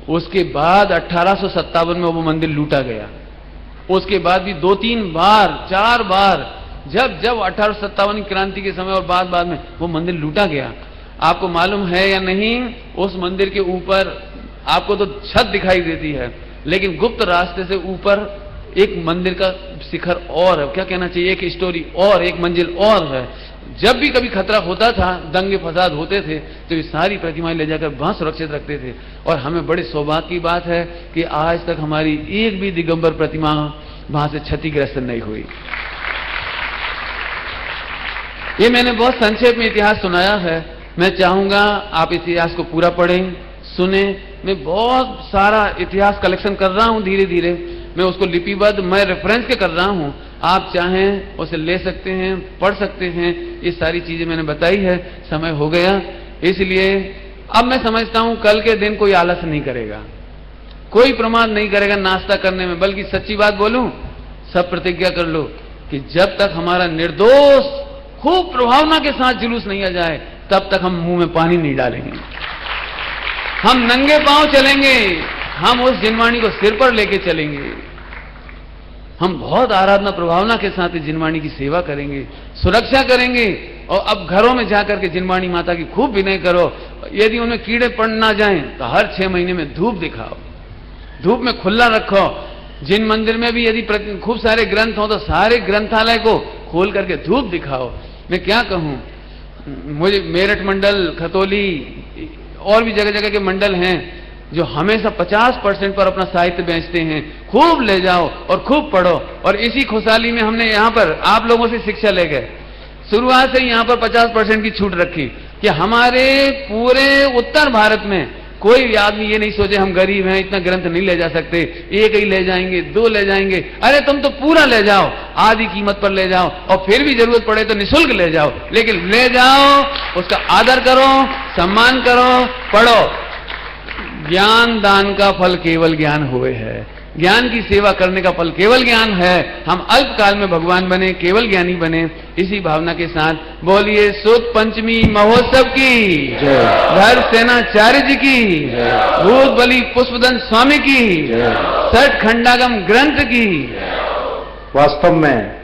उसके बाद 1857 में वो मंदिर लूटा गया। उसके बाद भी 2-3 बार, 4 बार, जब 1857 की क्रांति के समय और बाद में वो मंदिर लूटा गया। आपको मालूम है या नहीं, उस मंदिर के ऊपर आपको तो छत दिखाई देती है, लेकिन गुप्त रास्ते से ऊपर एक मंदिर का शिखर और है, क्या कहना चाहिए, एक स्टोरी और, एक मंजिल और है। जब भी कभी खतरा होता था, दंगे फसाद होते थे, तो ये सारी प्रतिमाएं ले जाकर वहां सुरक्षित रखते थे। और हमें बड़े सौभाग्य की बात है कि आज तक हमारी एक भी दिगंबर प्रतिमा वहां से क्षतिग्रस्त नहीं हुई। ये मैंने बहुत संक्षेप में इतिहास सुनाया है। मैं चाहूंगा आप इतिहास को पूरा पढ़ें, सुने। मैं बहुत सारा इतिहास कलेक्शन कर रहा हूं, धीरे धीरे मैं उसको लिपिबद्ध, मैं रेफरेंस के कर रहा हूं। आप चाहें उसे ले सकते हैं, पढ़ सकते हैं। ये सारी चीजें मैंने बताई है। समय हो गया, इसलिए अब मैं समझता हूं कल के दिन कोई आलस नहीं करेगा, कोई प्रमाद नहीं करेगा नाश्ता करने में। बल्कि सच्ची बात बोलूं, सब प्रतिज्ञा कर लो कि जब तक हमारा निर्दोष खूब प्रभावना के साथ जुलूस नहीं आ जाए, तब तक हम मुंह में पानी नहीं डालेंगे। हम नंगे पांव चलेंगे, हम उस जिनवाणी को सिर पर लेके चलेंगे। हम बहुत आराधना प्रभावना के साथ जिनवाणी की सेवा करेंगे, सुरक्षा करेंगे। और अब घरों में जाकर के जिनवाणी माता की खूब विनय करो। यदि उनमें कीड़े पड़ ना जाएं, तो हर 6 महीने में धूप दिखाओ, धूप में खुला रखो। जिन मंदिर में भी यदि खूब सारे ग्रंथ हो, तो सारे ग्रंथालय को खोल करके धूप दिखाओ। मैं क्या कहूं, मुझे मेरठ मंडल, खतौली और भी जगह जगह के मंडल हैं जो हमेशा 50% पर अपना साहित्य बेचते हैं। खूब ले जाओ और खूब पढ़ो। और इसी खुशहाली में हमने यहाँ पर आप लोगों से शिक्षा ले गए। शुरुआत से यहाँ पर 50% की छूट रखी कि हमारे पूरे उत्तर भारत में कोई आदमी ये नहीं सोचे हम गरीब हैं, इतना ग्रंथ नहीं ले जा सकते, एक ही ले जाएंगे, 2 ले जाएंगे। अरे तुम तो पूरा ले जाओ, आधी कीमत पर ले जाओ, और फिर भी जरूरत पड़े तो निःशुल्क ले जाओ, लेकिन ले जाओ, उसका आदर करो, सम्मान करो, पढ़ो। ज्ञान दान का फल केवल ज्ञान हुए है। ज्ञान की सेवा करने का फल केवल ज्ञान है। हम अल्प काल में भगवान बने, केवल ज्ञानी बने। इसी भावना के साथ बोलिए सुद पंचमी महोत्सव की जय। धर सेनाचार्य जी की भूत बलि पुष्पदन स्वामी की छठ खंडागम ग्रंथ की। वास्तव में